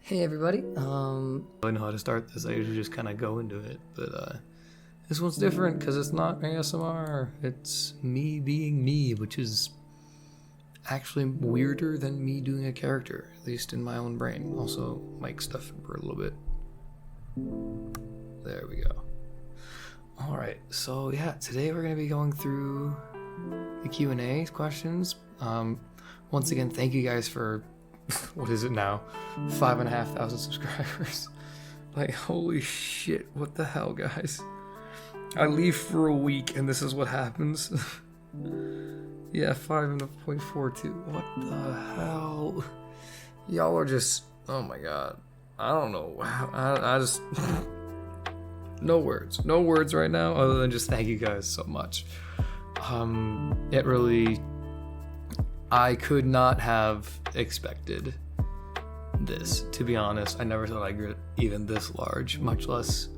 Hey everybody, I don't know how to start this. I usually just kind of go into it, but this one's different because it's not ASMR. It's me being me, which is actually weirder than me doing a character, at least in my own brain. Also, mic stuff for a little bit. There we go. Alright, so yeah, today we're going to be going through the Q&A questions. Once again, thank you guys for what is it now? 5,500 subscribers. Like, holy shit, what the hell, guys? I leave for a week and this is what happens. Yeah, 5.42. What the hell? Y'all are just, oh my god. I don't know. I just, no words right now other than just thank you guys so much. It really, I could not have expected this, to be honest. I never thought I'd get even this large, much less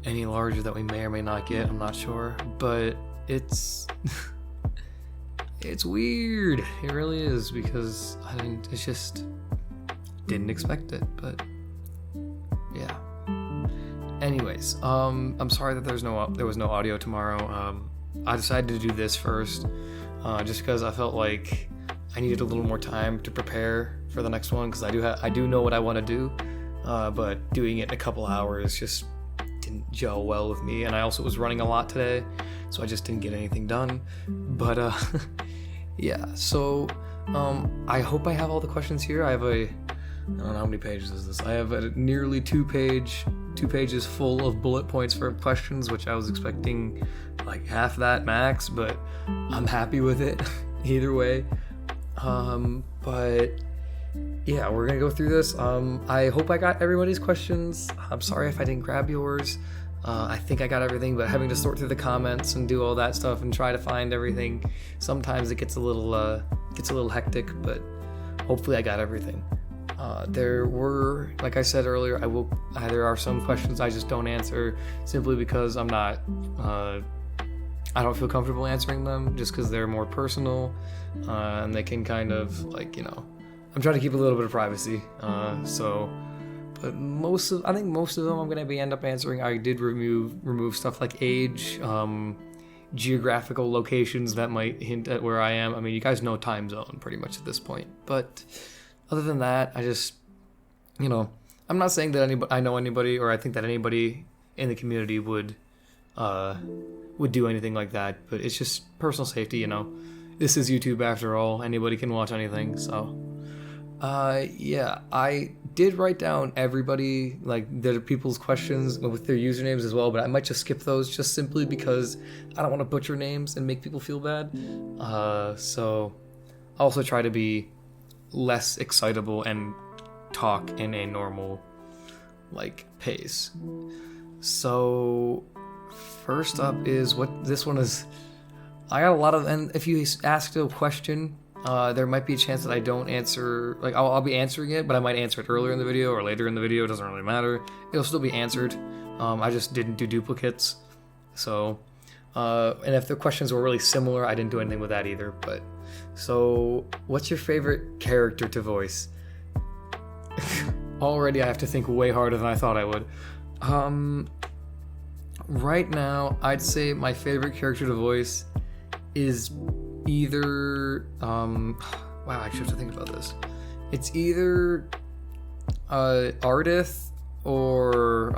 any larger that we may or may not get. I'm not sure, but it's it's weird. It really is, because it's just didn't expect it. But yeah. Anyways, I'm sorry that there was no audio tomorrow. I decided to do this first, just because I felt like I needed a little more time to prepare for the next one, because I do know what I want to do, but doing it in a couple hours just didn't gel well with me, and I also was running a lot today, so I just didn't get anything done. But yeah, so I hope I have all the questions here. I don't know how many pages is this. I have a nearly two pages full of bullet points for questions, which I was expecting like half that max, but I'm happy with it either way. But yeah, we're gonna go through this. I hope I got everybody's questions. I'm sorry if I didn't grab yours. I think I got everything, but having to sort through the comments and do all that stuff and try to find everything, sometimes it gets a little hectic, but hopefully I got everything. There were, like I said earlier, there are some questions I just don't answer simply because I don't feel comfortable answering them, just because they're more personal, and they can kind of, like, I'm trying to keep a little bit of privacy, but I think most of them I'm going to end up answering. I did remove stuff like age, geographical locations that might hint at where I am. I mean, you guys know time zone pretty much at this point, but other than that, I just, I'm not saying that I know anybody, or I think that anybody in the community would do anything like that, but it's just personal safety, This is YouTube after all. Anybody can watch anything, so. Yeah, I did write down everybody, like, their people's questions with their usernames as well, but I might just skip those just simply because I don't want to butcher names and make people feel bad. So I'll also try to be less excitable and talk in a normal, like, pace. So first up is what this one is. I got a lot of, and if you asked a question, there might be a chance that I don't answer, like, I'll be answering it, but I might answer it earlier in the video or later in the video. It doesn't really matter. It'll still be answered. I just didn't do duplicates. So, and if the questions were really similar, I didn't do anything with that either. But, so what's your favorite character to voice? Already I have to think way harder than I thought I would. Right now, I'd say my favorite character to voice is either, wow, I actually have to think about this. It's either Ardith or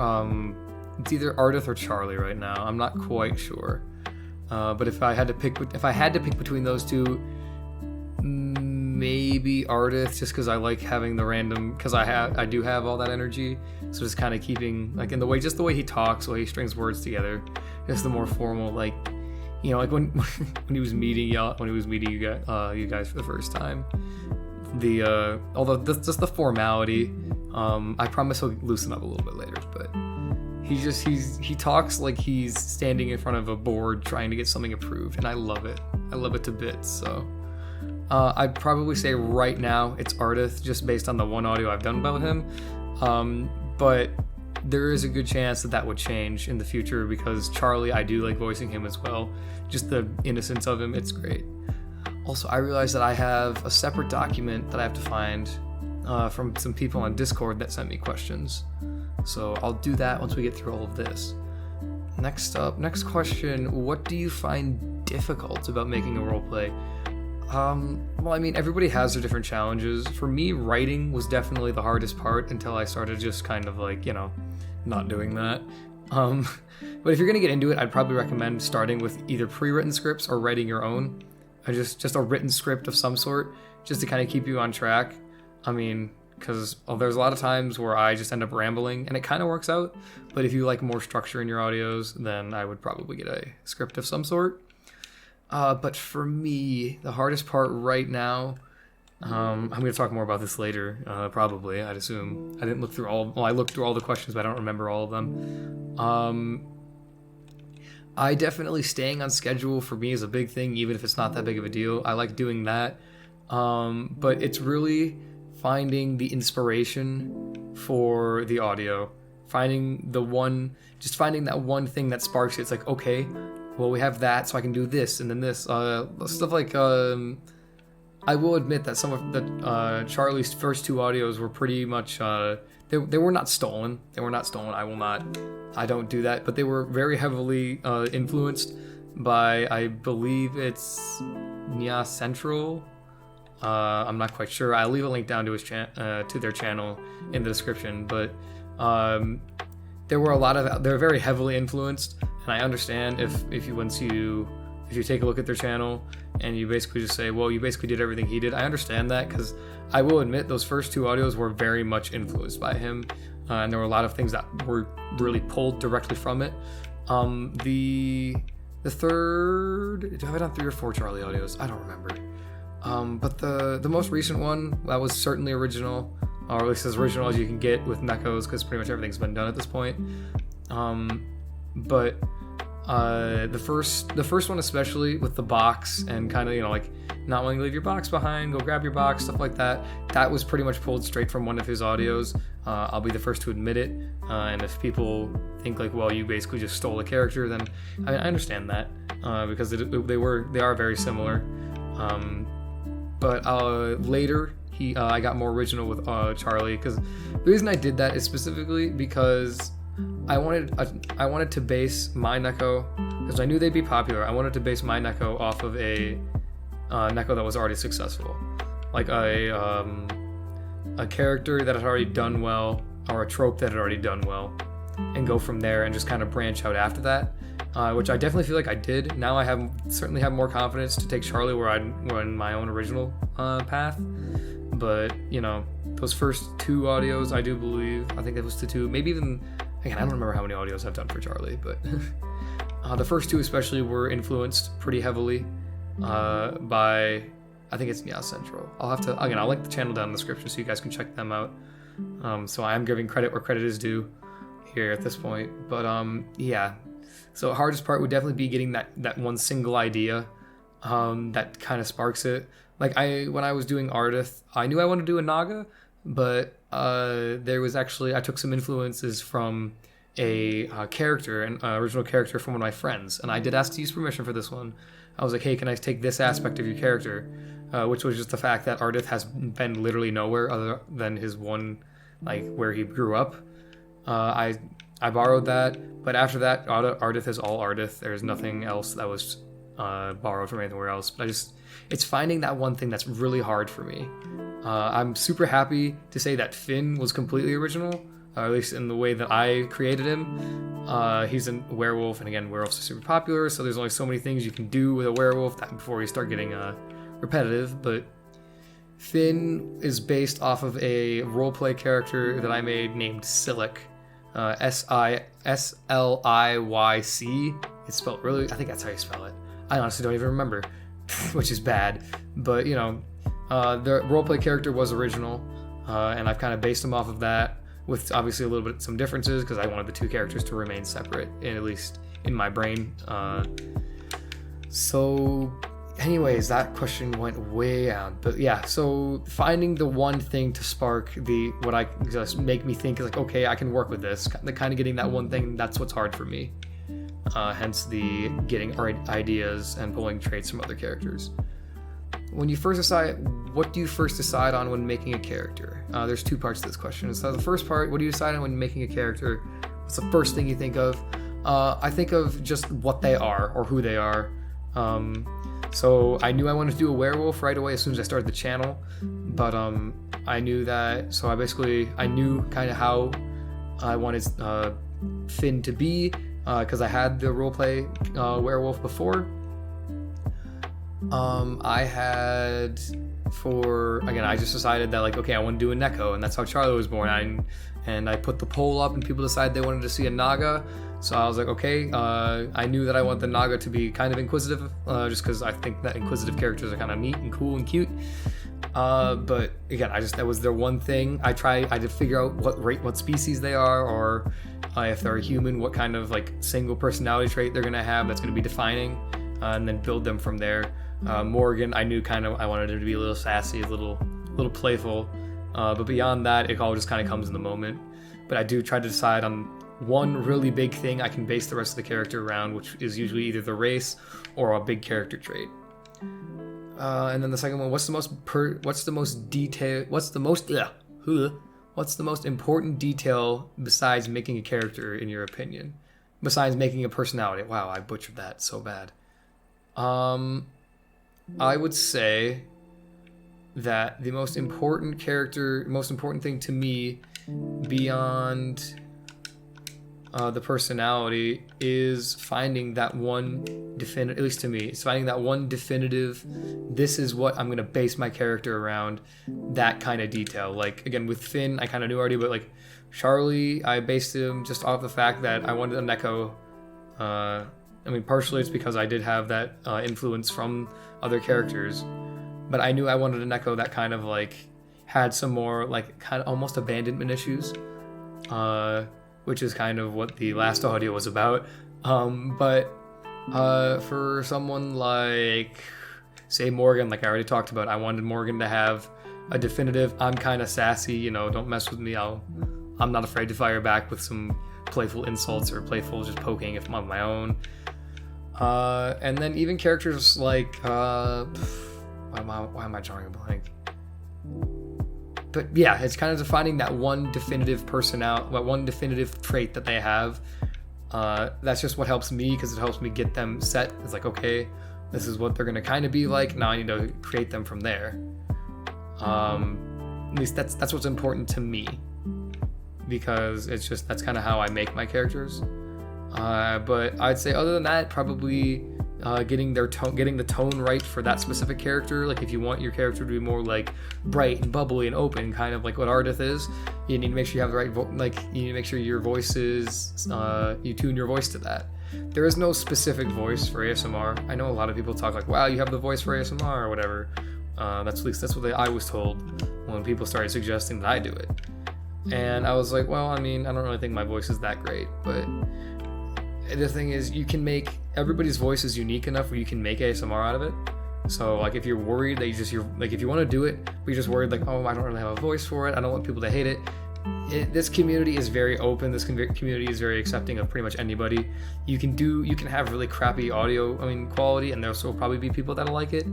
Charlie right now. I'm not quite sure. But if I had to pick between those two, maybe Ardith, just because I like having the random, because I do have all that energy, so just kind of keeping, like, in the way he talks, the way he strings words together, just the more formal, like, like when he was meeting you guys for the first time, although just the formality, I promise he'll loosen up a little bit later, but he talks like he's standing in front of a board trying to get something approved, and I love it to bits. So I'd probably say right now it's Ardith, just based on the one audio I've done about him, but there is a good chance that would change in the future, because Charlie, I do like voicing him as well. Just the innocence of him, it's great. Also, I realized that I have a separate document that I have to find from some people on Discord that sent me questions. So I'll do that once we get through all of this. Next question, what do you find difficult about making a roleplay? Well, I mean, everybody has their different challenges. For me, writing was definitely the hardest part until I started just kind of like, not doing that. But if you're gonna get into it, I'd probably recommend starting with either pre-written scripts or writing your own. Just a written script of some sort, just to kind of keep you on track. I mean, because there's a lot of times where I just end up rambling, and it kind of works out. But if you like more structure in your audios, then I would probably get a script of some sort. But for me, the hardest part right now, I'm going to talk more about this later, probably, I'd assume. I looked through all the questions, but I don't remember all of them. I definitely staying on schedule for me is a big thing, even if it's not that big of a deal. I like doing that. But it's really finding the inspiration for the audio. Finding that one thing that sparks it. It's like, okay, well, we have that, so I can do this, and then this. Stuff like, I will admit that some of Charlie's first two audios were pretty much, they were not stolen. I don't do that, but they were very heavily influenced by, I believe it's Nya Central. I'm not quite sure. I'll leave a link down to to their channel in the description, but they're very heavily influenced, and I understand if you take a look at their channel and you basically just say, well, you basically did everything he did. I understand that, because I will admit those first two audios were very much influenced by him, and there were a lot of things that were really pulled directly from it. The third, do I have it on 3 or 4 Charlie audios? I don't remember. But the most recent one, that was certainly original, or at least as original as you can get with mechos, because pretty much everything's been done at this point. But the first one, especially with the box and kind of, like not wanting to leave your box behind, go grab your box, stuff like that, that was pretty much pulled straight from one of his audios. I'll be the first to admit it. And if people think like, well, you basically just stole a character, then I understand that, because they are very similar. But later I got more original with Charlie, because the reason I did that is specifically because I wanted to base my Neko, because I knew they'd be popular. I wanted to base my Neko off of a Neko that was already successful, like a character that had already done well, or a trope that had already done well, and go from there and just kind of branch out after that. Which I definitely feel like I did. Now I certainly have more confidence to take Charlie where I were in my own original path. But, those first 2 audios, I do believe, I think it was the 2, maybe even, again, I don't remember how many audios I've done for Charlie, but the first 2 especially were influenced pretty heavily by, I think it's Nya Central. I'll link the channel down in the description so you guys can check them out. So I am giving credit where credit is due here at this point. But, yeah. So the hardest part would definitely be getting that one single idea that kind of sparks it. Like when I was doing Ardith, I knew I wanted to do a Naga, but there was actually, I took some influences from a character, an original character from one of my friends, and I did ask to use permission for this one. I was like, hey, can I take this aspect of your character? Which was just the fact that Ardith has been literally nowhere other than his one, like, where he grew up. I borrowed that, but after that, Ardith is all Ardith. There's nothing else that was borrowed from anywhere else. But it's finding that one thing that's really hard for me. I'm super happy to say that Finn was completely original, or at least in the way that I created him. He's a werewolf, and again, werewolves are super popular, so there's only so many things you can do with a werewolf before you start getting repetitive. But Finn is based off of a roleplay character that I made named Silic. SiliYC. It's spelled really, I think that's how you spell it. I honestly don't even remember, which is bad. But the roleplay character was original, and I've kind of based them off of that, with obviously some differences, because I wanted the 2 characters to remain separate, at least in my brain. So anyways, that question went way out. But yeah, so finding the one thing to spark what I just make me think is like, okay, I can work with this. The kind of getting that one thing, that's what's hard for me. Hence the getting ideas and pulling traits from other characters. when you first decide, what do you first decide on when making a character? There's two parts to this question. So the first part, what do you decide on when making a character? What's the first thing you think of? I think of just what they are or who they are. So I knew I wanted to do a werewolf right away as soon as I started the channel, but I knew that, so I knew kind of how I wanted Finn to be, because I had the roleplay werewolf before. I just decided that, like, okay, I want to do a Neko, and that's how Charlie was born. And I put the poll up, and people decided they wanted to see a Naga. So I was like, okay, I knew that I want the Naga to be kind of inquisitive, just because I think that inquisitive characters are kind of neat and cool and cute. But again, that was their one thing. I had to figure out what species they are, or if they're a human, what kind of like single personality trait they're gonna have that's gonna be defining, and then build them from there. Morgan, I knew I wanted her to be a little sassy, a little playful, but beyond that, it all just kind of comes in the moment. But I do try to decide on one really big thing I can base the rest of the character around, which is usually either the race or a big character trait. And then the second one, what's the most important detail besides making a character, in your opinion? Besides making a personality? Wow, I butchered that so bad. I would say that the most important thing to me, beyond the personality, is finding that one definitive, at least to me, it's finding that one definitive, this is what I'm going to base my character around, that kind of detail. Like, again, with Finn, I kind of knew already, but like Charlie, I based him just off the fact that I wanted a Neko. Partially it's because I did have that influence from other characters, but I knew I wanted a Neko that kind of like had some more like kind of almost abandonment issues, which is kind of what the last audio was about. But for someone like, say, Morgan, like I already talked about, I wanted Morgan to have a definitive, I'm kind of sassy, don't mess with me, I'm not afraid to fire back with some playful insults or playful just poking if I'm on my own. And then even characters like, why am I drawing a blank? But yeah, it's kind of defining that one definitive one definitive trait that they have. That's just what helps me, because it helps me get them set. It's like, okay, this is what they're going to kind of be like. Now I need to create them from there. At least that's what's important to me, because that's kind of how I make my characters. But I'd say other than that, probably getting the tone right for that specific character. Like if you want your character to be more like bright and bubbly and open, kind of like what Ardith is, you need to make sure you have the right you need to make sure your voice is you tune your voice to that. There is no specific voice for ASMR. I know a lot of people talk like, wow, you have the voice for ASMR or whatever. That's what I was told when people started suggesting that I do it. And I was like, well, I don't really think my voice is that great, but the thing is, you can make everybody's voice is unique enough where you can make ASMR out of it. So like if you're worried that if you want to do it, but you're just worried like, oh, I don't really have a voice for it, I don't want people to hate it. This community is very open. This community is very accepting of pretty much anybody. You can have really crappy audio quality, and there'll still probably be people that'll like it.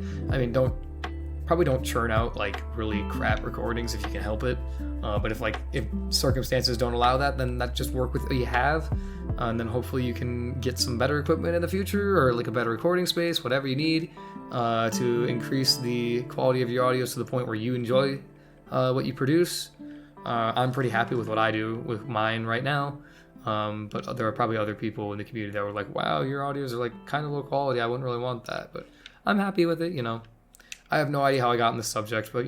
Don't churn out like really crap recordings if you can help it. But if circumstances don't allow that, then just work with what you have, and then hopefully you can get some better equipment in the future, or like a better recording space, whatever you need, to increase the quality of your audio to the point where you enjoy what you produce. I'm pretty happy with what I do with mine right now, but there are probably other people in the community that were like, wow, your audios are like kind of low quality, I wouldn't really want that, but I'm happy with it. I have no idea how I got on this subject, but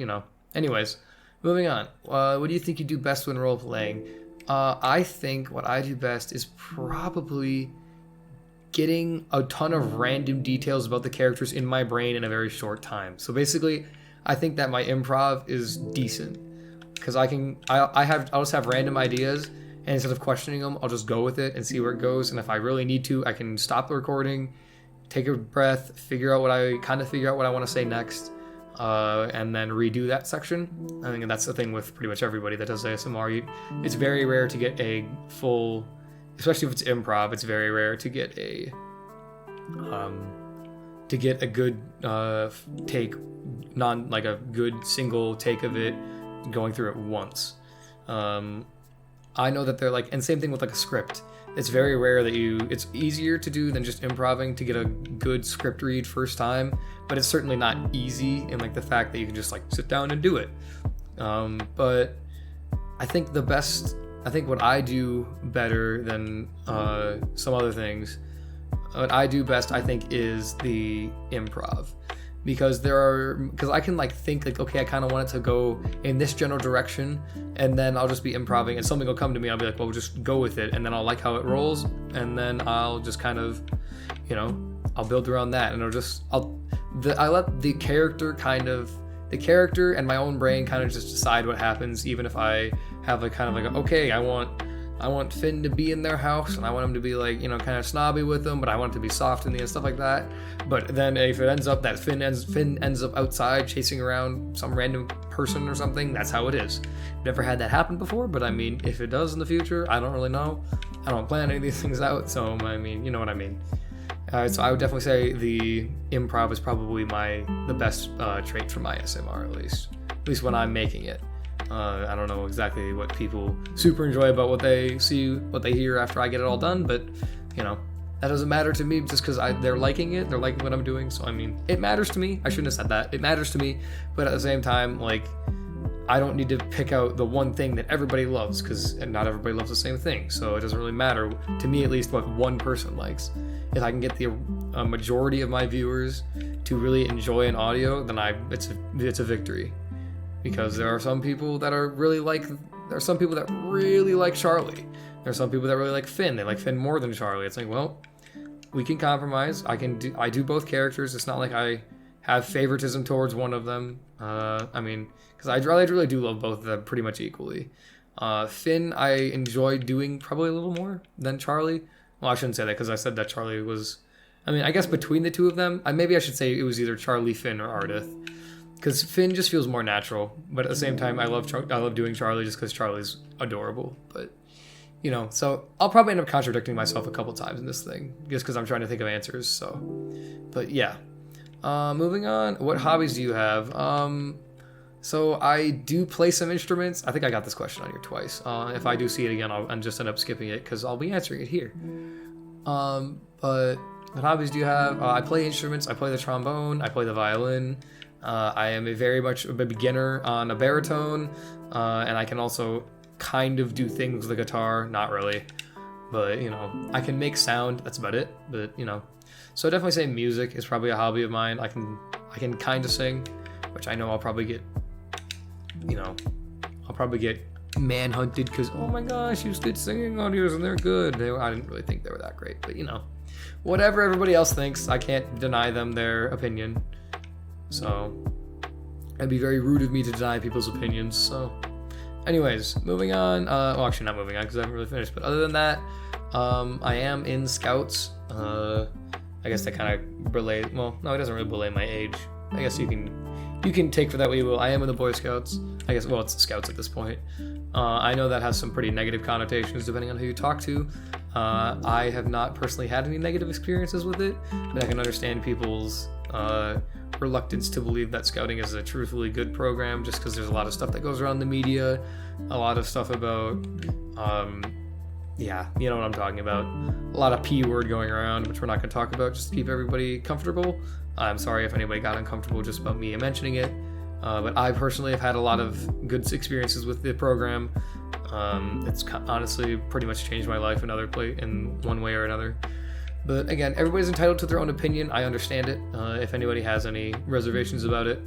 anyways, moving on. What do you think you do best when role playing? I think what I do best is probably getting a ton of random details about the characters in my brain in a very short time. So basically, I think that my improv is decent, because I'll just have random ideas, and instead of questioning them, I'll just go with it and see where it goes. And if I really need to, I can stop the recording, take a breath, figure out what I want to say next, and then redo that section. I think that's the thing with pretty much everybody that does ASMR. It's very rare to get a full, especially if it's improv, it's very rare to get a good take like a good single take of it, going through it once. I know that they're like, and same thing with like a script. It's very rare that it's easier to do than just improving to get a good script read first time, but it's certainly not easy in like the fact that you can just like sit down and do it. But I think what I do better than some other things, what I do best, I think, is the improv. Because I can like think like, okay, I kind of want it to go in this general direction, and then I'll just be improving and something will come to me. I'll be like, well, just go with it, and then I'll like how it rolls, and then I'll just kind of, I'll build around that, and I let the character and my own brain kind of just decide what happens, even if I have like kind of like, okay, I want Finn to be in their house, and I want him to be like, kind of snobby with them, but I want it to be soft in the end, stuff like that. But then if it ends up that Finn ends up outside chasing around some random person or something, that's how it is. Never had that happen before, but I mean, if it does in the future, I don't really know. I don't plan any of these things out, so I mean, you know what I mean. So I would definitely say the improv is probably the best trait for my SMR, at least when I'm making it. I don't know exactly what people super enjoy about what they hear after I get it all done, but that doesn't matter to me just because they're liking it, they're liking what I'm doing. So I mean, it matters to me. I shouldn't have said that. It matters to me, but at the same time, like, I don't need to pick out the one thing that everybody loves, because not everybody loves the same thing. So it doesn't really matter to me, at least, what one person likes. If I can get a majority of my viewers to really enjoy an audio, then it's a victory. Because there are some people that really like Charlie. There are some people that really like Finn. They like Finn more than Charlie. It's like, well, we can compromise. I do both characters. It's not like I have favoritism towards one of them. I mean, because I really do love both of them pretty much equally. Finn, I enjoy doing probably a little more than Charlie. Well, I shouldn't say that, because I said that Charlie was... I mean, I guess between the two of them, maybe I should say it was either Charlie, Finn, or Ardith. Because Finn just feels more natural, but at the same time, I love doing Charlie just because Charlie's adorable. But, so I'll probably end up contradicting myself a couple times in this thing, just because I'm trying to think of answers. So, but yeah. Moving on, what hobbies do you have? So I do play some instruments. I think I got this question on here twice. If I do see it again, I'll just end up skipping it because I'll be answering it here. But what hobbies do you have? I play instruments. I play the trombone. I play the violin. I am very much a beginner on a baritone, and I can also kind of do things with the guitar. Not really, but I can make sound. That's about it. But so I definitely say music is probably a hobby of mine. I can kind of sing, which I know I'll probably get manhunted because, oh my gosh, you did singing audios and they're good. I didn't really think they were that great, but whatever everybody else thinks, I can't deny them their opinion. So it'd be very rude of me to deny people's opinions. So anyways, moving on. Well, actually not moving on because I haven't really finished, but other than that, I am in Scouts. I guess that kind of it doesn't really belay my age. I guess you can take for that what you will. I am in the Boy Scouts. I guess, well, it's the Scouts at this point. I know that has some pretty negative connotations depending on who you talk to. I have not personally had any negative experiences with it, but I can understand people's reluctance to believe that Scouting is a truthfully good program just because there's a lot of stuff that goes around the media, a lot of stuff about, yeah, you know what I'm talking about. A lot of P word going around, which we're not going to talk about just to keep everybody comfortable. I'm sorry if anybody got uncomfortable just about me mentioning it. But I personally have had a lot of good experiences with the program. It's honestly pretty much changed my life in one way or another. But again, everybody's entitled to their own opinion. I understand it. If anybody has any reservations about it.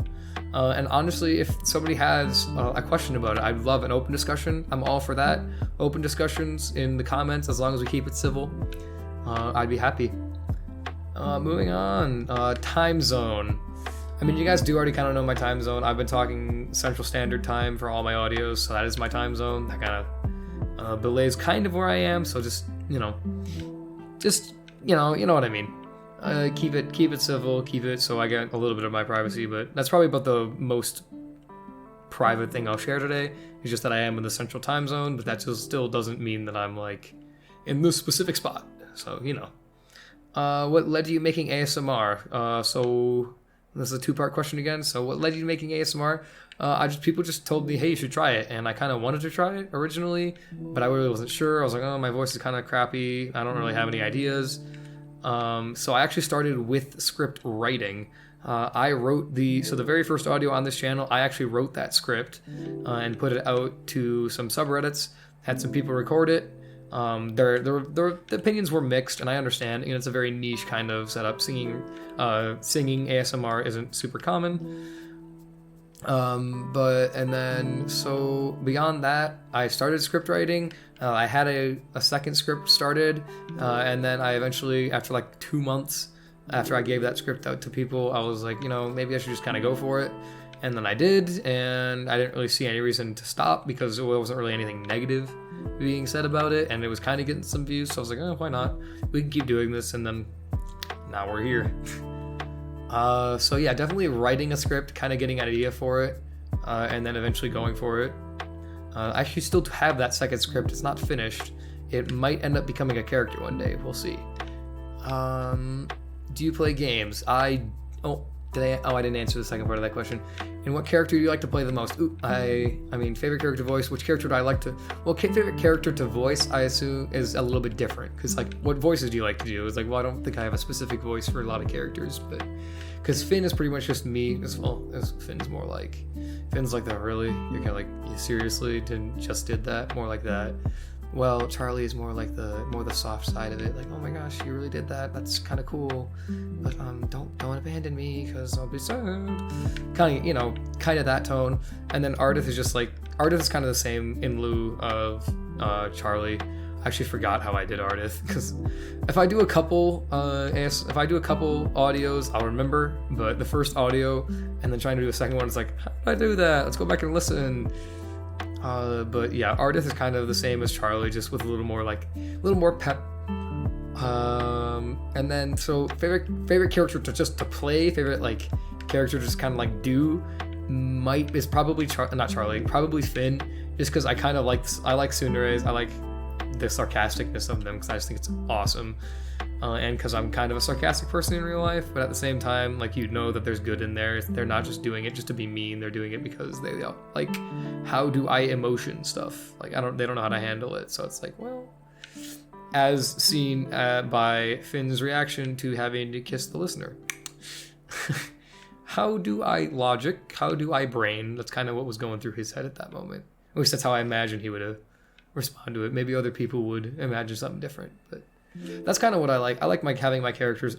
And honestly, if somebody has a question about it, I'd love an open discussion. I'm all for that. Open discussions in the comments, as long as we keep it civil. I'd be happy. Moving on, time zone. I mean, you guys do already kind of know my time zone. I've been talking Central Standard Time for all my audios, so that is my time zone. That kind of belays kind of where I am. So just you know what I mean. Keep it civil. Keep it so I get a little bit of my privacy. But that's probably about the most private thing I'll share today. It's just that I am in the Central Time Zone, but that just still doesn't mean that I'm like in this specific spot. So what led to you making ASMR? So This is a two-part question again. So what led you to making ASMR? People just told me, hey, you should try it. And I kind of wanted to try it originally, but I really wasn't sure. I was like, oh, my voice is kind of crappy. I don't really have any ideas. So I actually started with script writing. I wrote the very first audio on this channel, I actually wrote that script and put it out to some subreddits, had some people record it. The opinions were mixed, and I understand, it's a very niche kind of setup. Singing ASMR isn't super common. So beyond that, I started script writing. I had a second script started, and then I eventually, after like 2 months after I gave that script out to people, I was like, maybe I should just kind of go for it. And then I did, and I didn't really see any reason to stop because there wasn't really anything negative being said about it, and it was kind of getting some views, so I was like, oh, why not? We can keep doing this, and then now we're here. So yeah, definitely writing a script, kind of getting an idea for it, and then eventually going for it. I actually still have that second script. It's not finished. It might end up becoming a character one day. We'll see. Do you play games? I didn't answer the second part of that question. And what character do you like to play the most? Favorite character voice. Which character do I like to... Well, favorite character to voice, I assume, is a little bit different. Because, what voices do you like to do? It's like, well, I don't think I have a specific voice for a lot of characters, but... Because Finn is pretty much just me. Finn's more like... Finn's like the really... You're kind of like, you seriously just did that? More like that. Well, Charlie is more like the soft side of it. Like, oh my gosh, you really did that. That's kind of cool. But don't abandon me because I'll be sad. Kind of that tone. And then Ardith is just like Ardith is kind of the same in lieu of Charlie. I actually forgot how I did Ardith because if I do a couple audios, I'll remember. But the first audio and then trying to do a second one, it's like, how did I do that? Let's go back and listen. But yeah, Ardith is kind of the same as Charlie, just with a little more pep. And then so favorite character to play, favorite character to just kind of do is probably probably Finn, just because I like tsuneres. I like the sarcasticness of them because I just think it's awesome. And because I'm kind of a sarcastic person in real life, but at the same time, that there's good in there. They're not just doing it just to be mean. They're doing it because they how do I emotion stuff? They don't know how to handle it. So it's as seen by Finn's reaction to having to kiss the listener. How do I logic? How do I brain? That's kind of what was going through his head at that moment. At least that's how I imagine he would respond to it. Maybe other people would imagine something different, but that's kind of what I like. I like having my characters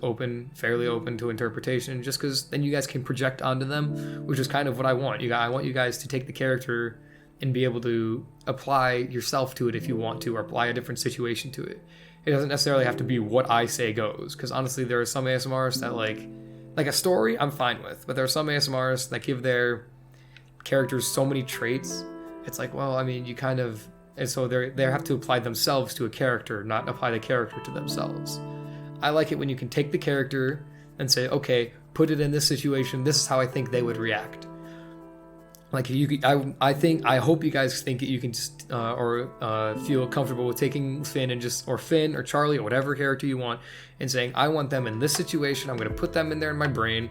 fairly open to interpretation, just because then you guys can project onto them, which is kind of what I want. I want you guys to take the character and be able to apply yourself to it if you want to, or apply a different situation to it. It doesn't necessarily have to be what I say goes, because honestly, there are some ASMRs that like a story I'm fine with, but there are some ASMRs that give their characters so many traits. It's you kind of... And so they have to apply themselves to a character, not apply the character to themselves. I like it when you can take the character and say, okay, put it in this situation. This is how I think they would react. I hope you guys think that you can just feel comfortable with taking Finn or Finn or Charlie or whatever character you want and saying, I want them in this situation. I'm going to put them in there in my brain,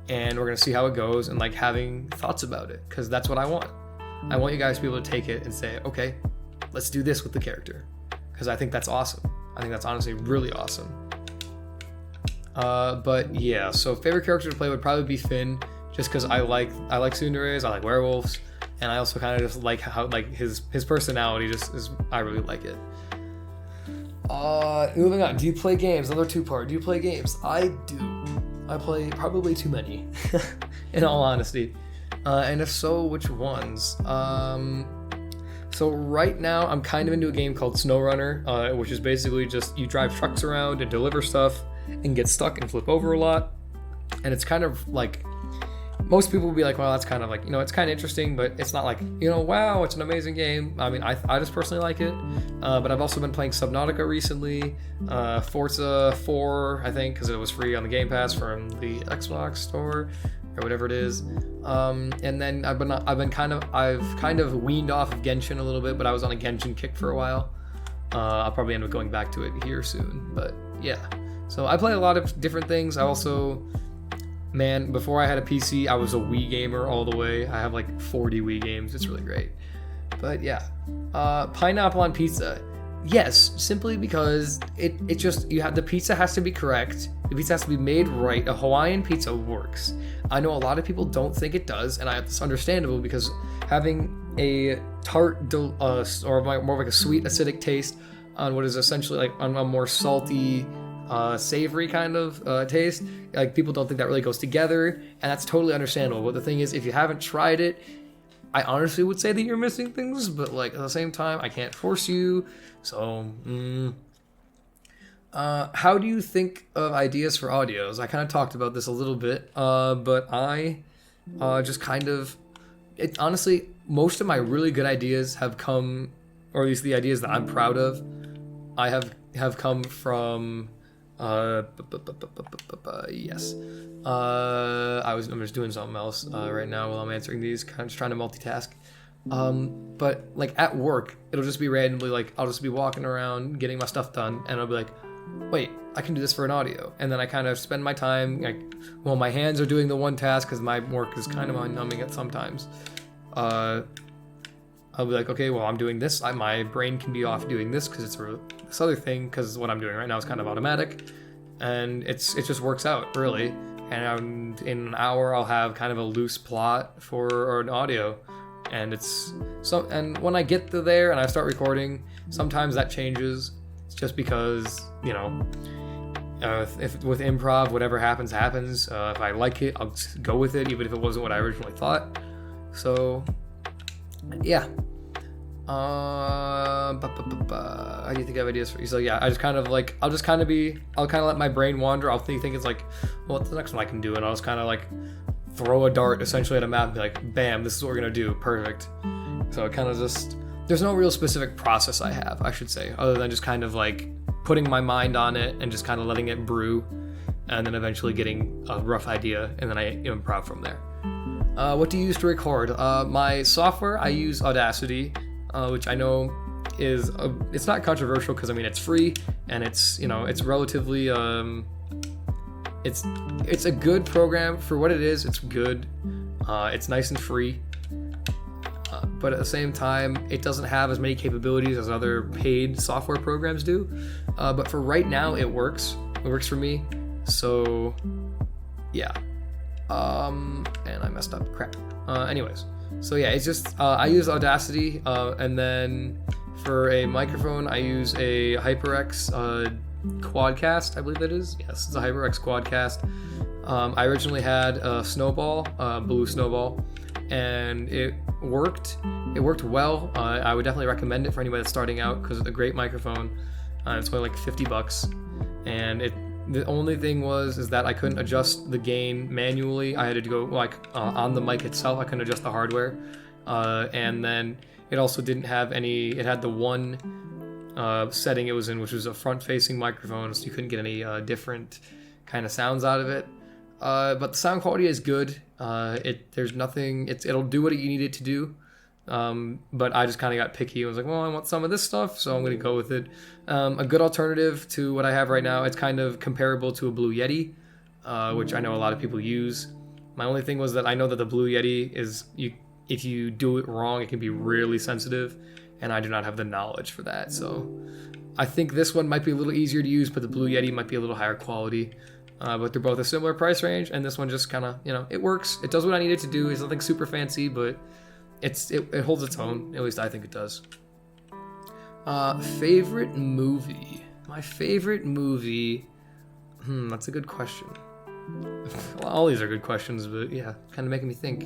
and we're going to see how it goes, and having thoughts about it, because that's what I want. I want you guys to be able to take it and say, okay, let's do this with the character, because I think that's awesome. I think that's honestly really awesome. But yeah, so favorite character to play would probably be Finn, just because I like tsuneres, I like werewolves, and I also kind of just like how his personality just is. I really like it. Moving on. Do you play games? Another two-part. Do you play games? I do. I play probably too many, in all honesty. And if so, which ones? So right now, I'm kind of into a game called SnowRunner, which is basically just you drive trucks around and deliver stuff and get stuck and flip over a lot. And it's kind of most people will be like, well, that's kind of it's kind of interesting, but it's not wow, it's an amazing game. I mean, I just personally like it. But I've also been playing Subnautica recently, Forza 4, I think, because it was free on the Game Pass from the Xbox store, or whatever it is. And then I've kind of weaned off of Genshin a little bit, but I was on a Genshin kick for a while. I'll probably end up going back to it here soon, but yeah. So I play a lot of different things. I also Man, before I had a PC, I was a Wii gamer all the way. I have like 40 Wii games. It's really great. But yeah, pineapple on pizza. Yes, simply because it just, the pizza has to be correct. The pizza has to be made right. A Hawaiian pizza works. I know a lot of people don't think it does, and it's understandable because having a tart or more like a sweet acidic taste on what is essentially like on a more salty, savory kind of taste, like people don't think that really goes together, and that's totally understandable. But the thing is, if you haven't tried it, I honestly would say that you're missing things, but like at the same time, I can't force you. So, how do you think of ideas for audios? I kind of talked about this a little bit, but I just kind of, honestly, most of my really good ideas have come, or at least the ideas that I'm proud of, I have come from, yes. I'm just doing something else right now while I'm answering these, kind of just trying to multitask. But like at work, it'll just be randomly like, I'll just be walking around getting my stuff done, and I'll be like, wait, I can do this for an audio. And then I kind of spend my time, like, well, my hands are doing the one task because my work is kind of mind-numbing it sometimes. I'll be like, okay, well, I'm doing this. My brain can be off doing this because it's this other thing, because what I'm doing right now is kind of automatic. And it just works out, really. And in an hour, I'll have kind of a loose plot for an audio. And and when I get to there and I start recording, sometimes that changes. It's just because, you know, if with improv, whatever happens. If I like it, I'll just go with it, even if it wasn't what I originally thought. So, yeah. How do you think I have ideas for you? So yeah, I'll kind of let my brain wander. I'll think it's like, well, what's the next one I can do? And I'll just kind of like throw a dart essentially at a map and be like, bam, this is what we're gonna do. Perfect. So it kind of just, there's no real specific process I have, I should say, other than just kind of like putting my mind on it and just kind of letting it brew, and then eventually getting a rough idea, and then I improv from there. What do you use to record? My software, I use Audacity, which I know is it's not controversial because I mean it's free, and it's, you know, it's relatively it's a good program for what it is. It's good. It's nice and free, but at the same time, it doesn't have as many capabilities as other paid software programs do. But for right now, it works. It works for me. So, yeah. And I messed up. Crap. Anyways, so yeah, it's just I use Audacity, and then for a microphone, I use a HyperX Quadcast, I believe that is. Yes, it's a HyperX Quadcast. I originally had a Snowball, Blue Snowball, and it worked. It worked well. I would definitely recommend it for anybody that's starting out because it's a great microphone. It's only like $50, and the only thing is that I couldn't adjust the gain manually. I had to go like on the mic itself. I couldn't adjust the hardware, and then it also didn't have any. It had the one setting it was in, which was a front-facing microphone, so you couldn't get any different kind of sounds out of it. But the sound quality is good. There's nothing. It'll do what you need it to do. But I just kind of got picky. I was like, well, I want some of this stuff, so I'm going to go with it. A good alternative to what I have right now, it's kind of comparable to a Blue Yeti, which I know a lot of people use. My only thing was that I know that the Blue Yeti if you do it wrong, it can be really sensitive, and I do not have the knowledge for that. So I think this one might be a little easier to use, but the Blue Yeti might be a little higher quality. But they're both a similar price range, and this one just kind of, you know, it works. It does what I need it to do. It's nothing super fancy, but it holds its own. At least I think it does. Favorite movie? My favorite movie? That's a good question. Well, all these are good questions, but yeah, kind of making me think.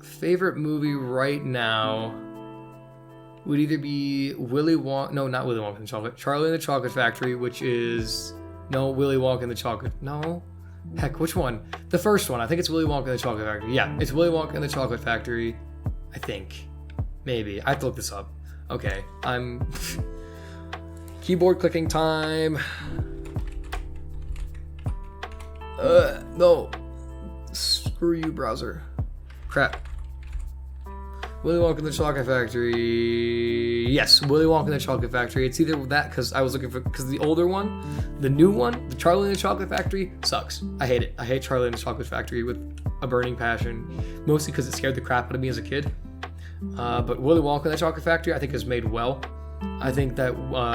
Favorite movie right now would either be Willy Wonka. No, not Willy Wonka and the Chocolate. Charlie and the Chocolate Factory, which is Willy Wonka and the Chocolate. No, heck, which one? The first one. I think it's Willy Wonka and the Chocolate Factory. Yeah, it's Willy Wonka and the Chocolate Factory. I think. Maybe. I have to look this up. Okay, I'm... Keyboard clicking time. No. Screw you, browser. Crap. Willy Wonka and the Chocolate Factory. Yes, Willy Wonka and the Chocolate Factory. It's either that because I was looking for because the older one, the new one, the Charlie and the Chocolate Factory sucks. I hate it. I hate Charlie and the Chocolate Factory with a burning passion, mostly because it scared the crap out of me as a kid. But Willy Wonka and the Chocolate Factory, I think, is made well. I think that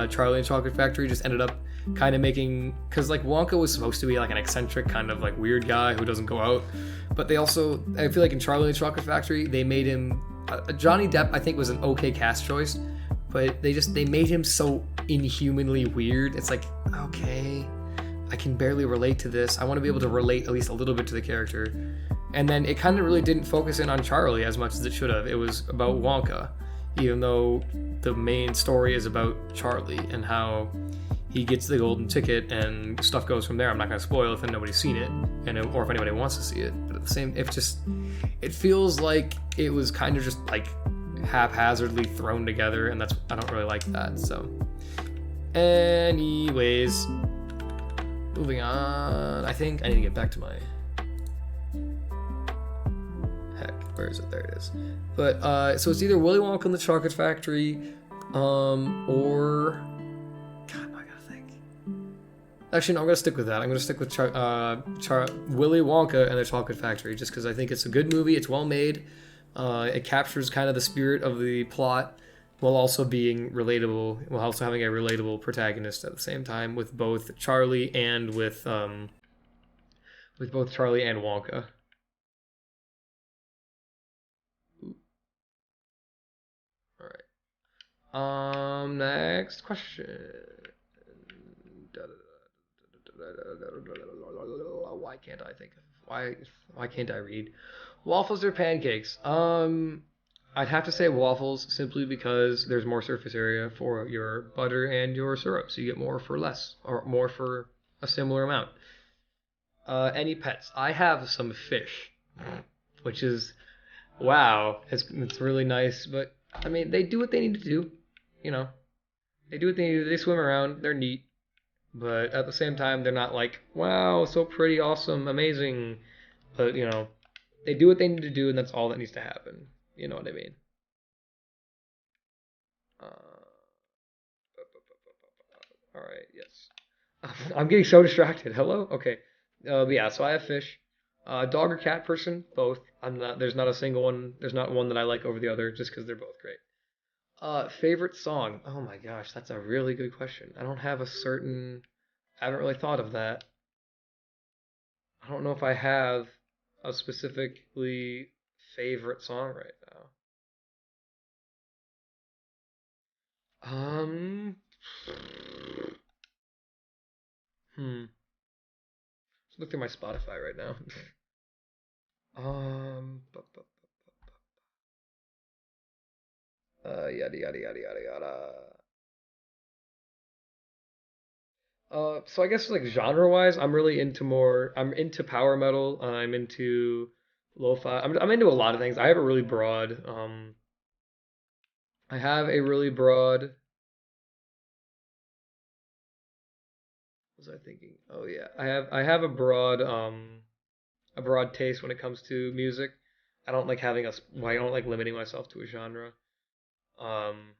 Charlie and the Chocolate Factory just ended up kind of making, because like Wonka was supposed to be like an eccentric kind of like weird guy who doesn't go out, but they also, I feel like in Charlie and the Chocolate Factory they made him Johnny Depp I think was an okay cast choice, but they made him so inhumanly weird. It's like, okay, I can barely relate to this. I want to be able to relate at least a little bit to the character. And then it kind of really didn't focus in on Charlie as much as it should have. It was about Wonka, even though the main story is about Charlie and how he gets the golden ticket and stuff goes from there. I'm not going to spoil if nobody's seen it, or if anybody wants to see it. But at the same, it feels like it was kind of just like haphazardly thrown together, and I don't really like that. So, anyways, moving on. I think I need to get back to my. Where is it? There it is. But so it's either Willy Wonka and the Chocolate Factory, or. Actually, no, I'm going to stick with that. I'm going to stick with Willy Wonka and the Chocolate Factory, just because I think it's a good movie. It's well made. It captures kind of the spirit of the plot while also being relatable, while also having a relatable protagonist at the same time with both Charlie and with both Charlie and Wonka. All right. Next question. Why can't I think of why can't I read? Waffles or pancakes? I'd have to say waffles simply because there's more surface area for your butter and your syrup, so you get more for less, or more for a similar amount. Any pets? I have some fish, which is wow. It's really nice, but I mean they do what they need to do, you know. They do what they need to do. They swim around. They're neat. But at the same time, they're not like, wow, so pretty, awesome, amazing. But, you know, they do what they need to do, and that's all that needs to happen. You know what I mean? Alright, yes. I'm getting so distracted. Hello? Okay. But yeah, so I have fish. Dog or cat person? Both. There's not a single one, there's not one that I like over the other, just because they're both great. Favorite song? Oh my gosh, that's a really good question. I haven't really thought of that. I don't know if I have a specifically favorite song right now. Let's look through my Spotify right now. Um, Yada yada yada yada yada. So I guess like genre-wise, I'm into power metal. I'm into lo-fi. I'm into a lot of things. I have a really broad. What was I thinking? Oh yeah, I have a broad taste when it comes to music. I don't like I don't like limiting myself to a genre. Um,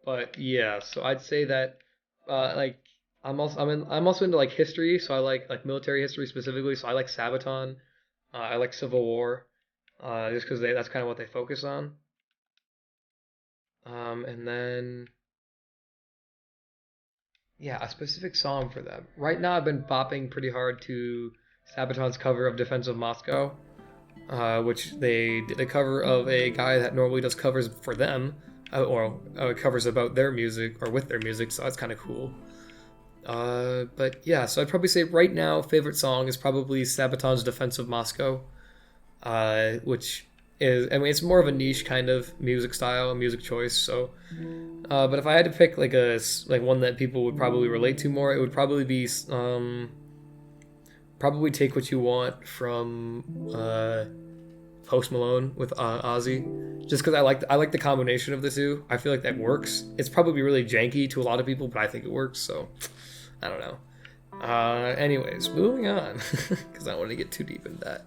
but yeah, so I'd say that like I'm also into like history, so I like military history specifically. So I like Sabaton, I like Civil War, just because that's kind of what they focus on. And then yeah, a specific song for them. Right now, I've been bopping pretty hard to Sabaton's cover of "Defense of Moscow," which they did a cover of a guy that normally does covers for them, or covers about their music or with their music. So that's kind of cool. But yeah, so I'd probably say right now, favorite song is probably Sabaton's "Defense of Moscow," which is, I mean, it's more of a niche kind of music style, music choice. So, but if I had to pick like one that people would probably relate to more, it would probably be probably "Take What You Want" from Post Malone with Ozzy, just because I like the combination of the two. I feel like that works. It's probably really janky to a lot of people, but I think it works. So I don't know. Anyways, moving on because I don't want to get too deep into that.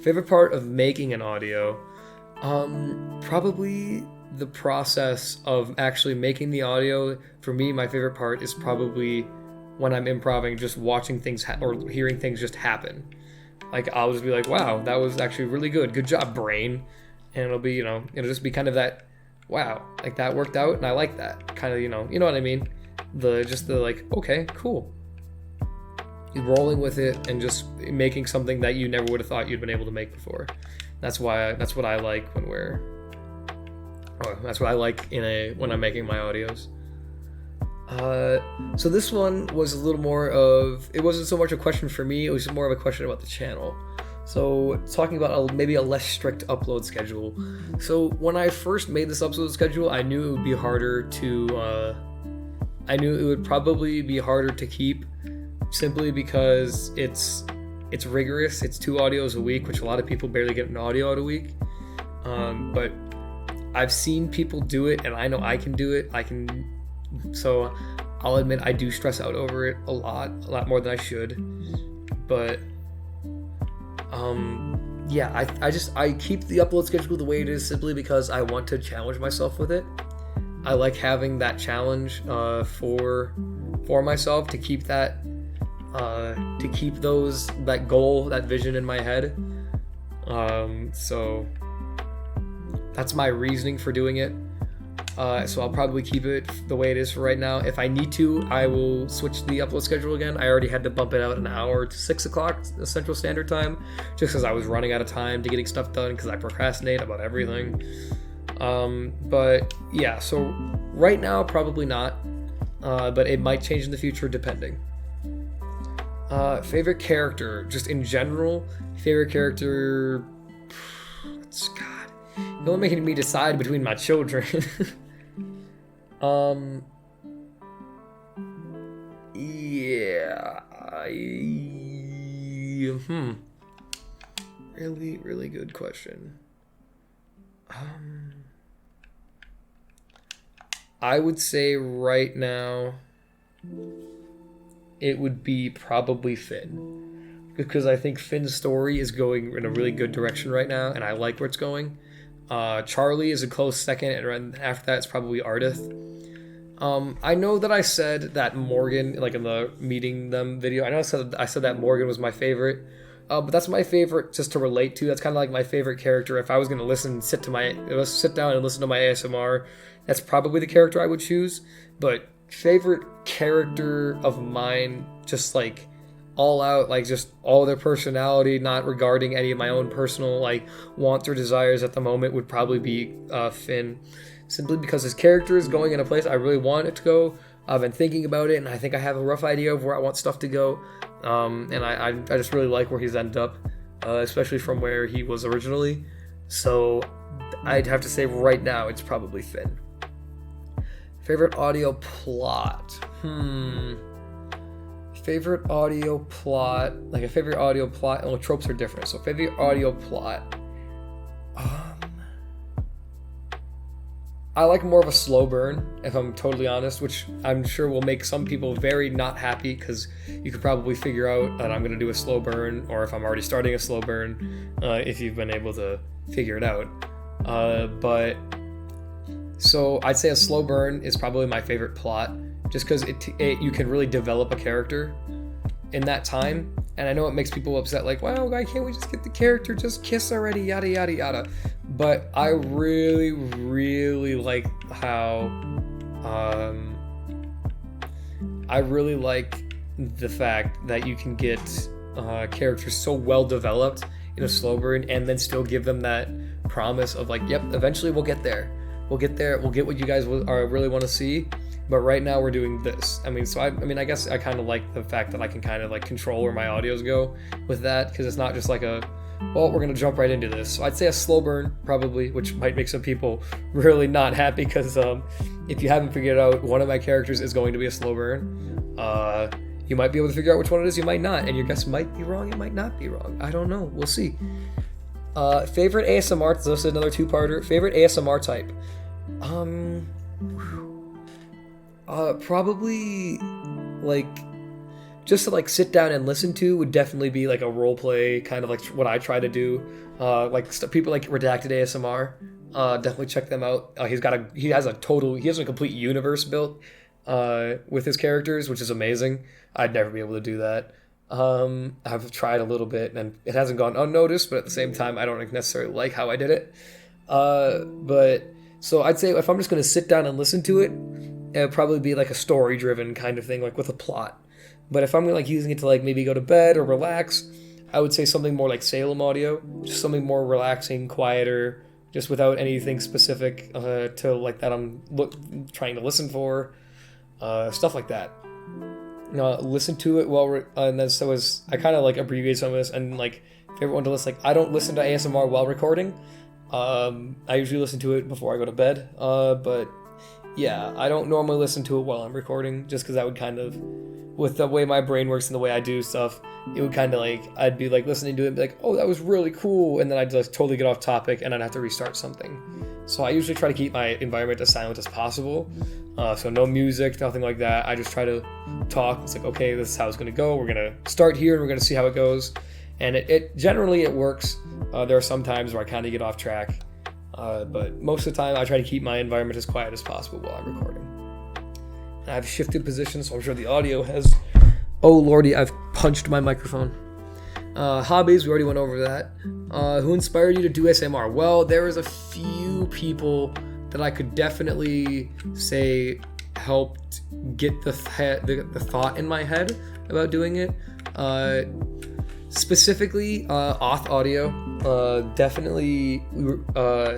Favorite part of making an audio? Probably the process of actually making the audio. For me, my favorite part is probably when I'm improvising, just watching things or hearing things just happen. Like, I'll just be like, wow, that was actually really good. Good job, brain. And it'll be, it'll just be kind of that, wow, like that worked out and I like that. Kind of, you know what I mean? The like, okay, cool. You're rolling with it and just making something that you never would have thought you'd been able to make before. That's what I like that's what I like when I'm making my audios. So this one was a little more of, it wasn't so much a question for me, it was more of a question about the channel. So talking about maybe a less strict upload schedule. So when I first made this upload schedule, I knew it would be harder to, I knew it would probably be harder to keep, simply because it's rigorous. It's 2 audios a week, which a lot of people barely get an audio out a week. But I've seen people do it, and I know I can do it. So I'll admit I do stress out over it a lot more than I should. But yeah, I keep the upload schedule the way it is simply because I want to challenge myself with it. I like having that challenge for myself, to keep that that goal, that vision in my head. So that's my reasoning for doing it. So I'll probably keep it the way it is for right now. If I need to, I will switch the upload schedule again. I already had to bump it out an hour to 6 o'clock Central Standard Time, just because I was running out of time to getting stuff done, because I procrastinate about everything. But yeah, so right now, probably not. But it might change in the future, depending. Favorite character, just in general, favorite character, God, you're only making me decide between my children. Yeah, really, really good question. I would say right now it would be probably Finn, because I think Finn's story is going in a really good direction right now, and I like where it's going. Charlie is a close second, and after that it's probably Ardith. I know that I said that Morgan, like in the meeting them video, I said that Morgan was my favorite, but that's my favorite just to relate to. That's kind of like my favorite character. If I was gonna sit down and listen to my ASMR, that's probably the character I would choose. But favorite character of mine, just like all out, like just all their personality, not regarding any of my own personal like wants or desires at the moment, would probably be Finn, simply because his character is going in a place I really want it to go. I've been thinking about it, and I think I have a rough idea of where I want stuff to go, and I just really like where he's ended up, especially from where he was originally. So I'd have to say right now it's probably Finn. Favorite audio plot. Favorite audio plot. Like a favorite audio plot. Oh, tropes are different. So favorite audio plot. I like more of a slow burn, if I'm totally honest, which I'm sure will make some people very not happy, because you could probably figure out that I'm going to do a slow burn, or if I'm already starting a slow burn, if you've been able to figure it out. But so I'd say a slow burn is probably my favorite plot, just because you can really develop a character in that time. And I know it makes people upset, like, wow, why can't we just get the character, just kiss already, yada yada yada. But I really, really like how I really like the fact that you can get characters so well developed in a slow burn, and then still give them that promise of like, yep, eventually we'll get there. We'll get what you guys really want to see. But right now we're doing this. I mean, I guess I kind of like the fact that I can kind of like control where my audios go with that, because it's not just like well, we're going to jump right into this. So I'd say a slow burn, probably, which might make some people really not happy, because if you haven't figured out, one of my characters is going to be a slow burn. You might be able to figure out which one it is, you might not, and your guess might be wrong, it might not be wrong. I don't know, we'll see. Favorite ASMR, so this is another two-parter. Favorite ASMR type. Probably, like, just to like sit down and listen to would definitely be like a role play, kind of like what I try to do. People like Redacted ASMR, definitely check them out. He has a complete universe built with his characters, which is amazing. I'd never be able to do that. I've tried a little bit and it hasn't gone unnoticed, but at the same time, I don't necessarily like how I did it. So I'd say if I'm just going to sit down and listen to it, it'd probably be like a story-driven kind of thing, like with a plot. But if I'm like using it to like maybe go to bed or relax, I would say something more like Salem audio, just something more relaxing, quieter, just without anything specific to like that I'm trying to listen for, stuff like that. Listen to it and then I kind of like abbreviate some of this, and like if you ever want to listen, like I don't listen to ASMR while recording. I usually listen to it before I go to bed, but yeah, I don't normally listen to it while I'm recording, just because that would kind of, with the way my brain works and the way I do stuff, it would kind of like, I'd be like listening to it and be like, oh, that was really cool, and then I'd just totally get off topic and I'd have to restart something. So I usually try to keep my environment as silent as possible, so no music, nothing like that. I just try to talk. It's like, okay, this is how it's going to go. We're going to start here and we're going to see how it goes. And it generally works. There are some times where I kind of get off track, but most of the time I try to keep my environment as quiet as possible while I'm recording. I've shifted positions, so I'm sure the audio has... Oh lordy, I've punched my microphone. Hobbies, we already went over that. Who inspired you to do ASMR? Well, there was a few people that I could definitely say helped get the thought in my head about doing it. Specifically, Auth Audio definitely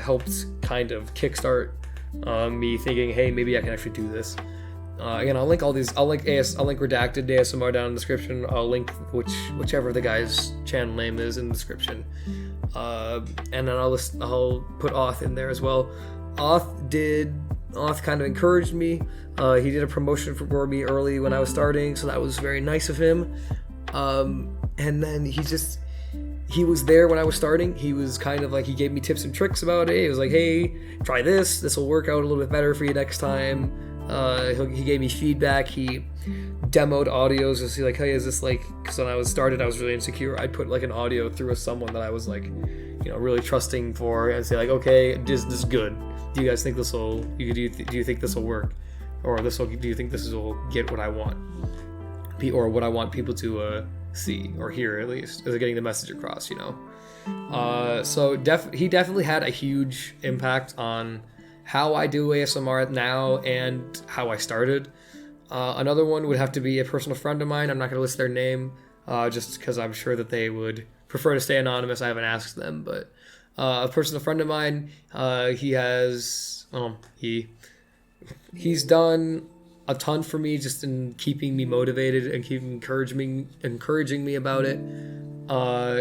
helped kind of kickstart me thinking, hey, maybe I can actually do this. Again, I'll link all these. I'll link Redacted ASMR down in the description. I'll link whichever the guy's channel name is in the description, and then I'll put Auth in there as well. Auth kind of encouraged me. He did a promotion for me early when I was starting, so that was very nice of him. And then he was there when I was starting. He was kind of like, he gave me tips and tricks about it. He was like, hey, try this. This will work out a little bit better for you next time. He gave me feedback. He demoed audios to see like, hey, is this like, because when I was started, I was really insecure. I'd put like an audio through with someone that I was like, really trusting for, and say like, okay, this is good. Do you guys think this will, do you think this will work? Or do you think this will get what I want? Or what I want people to see or hear, at least, as getting the message across, So he definitely had a huge impact on how I do ASMR now and how I started. Another one would have to be a personal friend of mine. I'm not going to list their name, just because I'm sure that they would prefer to stay anonymous. I haven't asked them, but a personal friend of mine, he's done a ton for me, just in keeping me motivated and keeping encouraging me about it.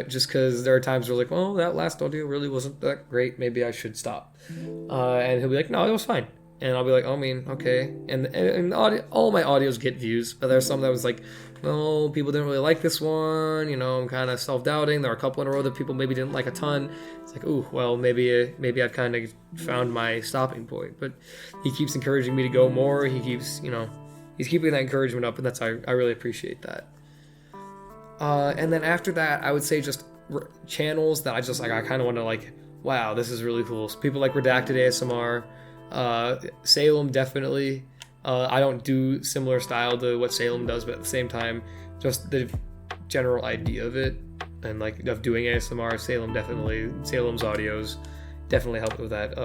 Just because there are times where like, well, that last audio really wasn't that great. Maybe I should stop. And he'll be like, no, it was fine. And I'll be like, I mean, okay. And all my audios get views, but there's some that was like, well, people didn't really like this one. I'm kind of self-doubting. There are a couple in a row that people maybe didn't like a ton. It's like, ooh, well, maybe I've kind of found my stopping point. But he keeps encouraging me to go more. He keeps, he's keeping that encouragement up, and I really appreciate that. And then after that, I would say just channels that I kind of want to like, wow, this is really cool. So people like Redacted ASMR, Salem definitely. I don't do similar style to what Salem does, but at the same time, just the general idea of it and like of doing ASMR, Salem's audios definitely helped with that.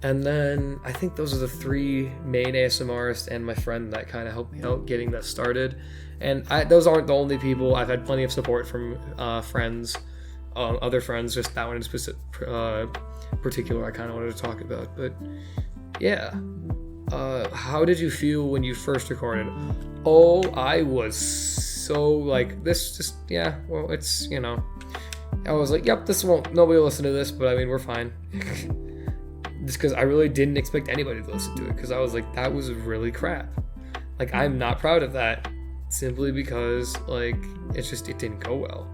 And then I think those are the three main ASMRists and my friend that kind of helped me out getting that started. And those aren't the only people. I've had plenty of support from friends, other friends. Just that one in particular I kind of wanted to talk about. But yeah. How did you feel when you first recorded? Oh, I was so like, this just, yeah, well, it's, I was like, yep, nobody will listen to this, but I mean, we're fine. Just because I really didn't expect anybody to listen to it, because I was like, that was really crap. Like, I'm not proud of that, simply because, like, it didn't go well.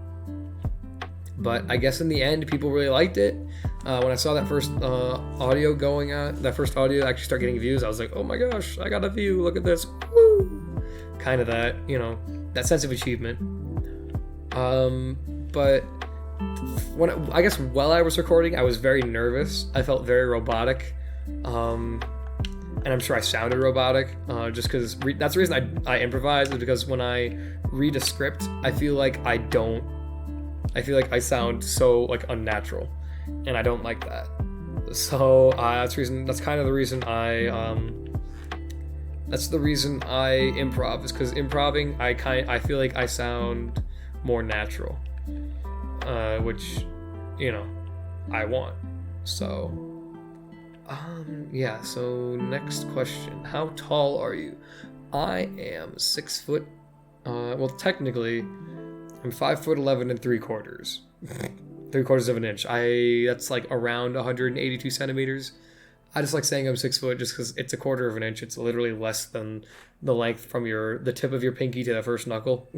But I guess in the end, people really liked it. When I saw that first audio going out, that first audio actually start getting views, I was like, oh my gosh, I got a view, look at this, woo! kind of that, that sense of achievement. But I guess while I was recording, I was very nervous. I felt very robotic. And I'm sure I sounded robotic, just because that's the reason I improvise, is because when I read a script, I feel like I sound so like unnatural, and I don't like that. So that's kind of the reason I improv, is because improving, I feel like I sound more natural, which I want. So so next question. How tall are you? I am 6 foot. Well, technically, I'm 5'11" and 3/4. 3/4 of an inch. That's like around 182 centimeters. I just like saying I'm 6 foot just because it's 1/4 of an inch. It's literally less than the length from the tip of your pinky to the first knuckle.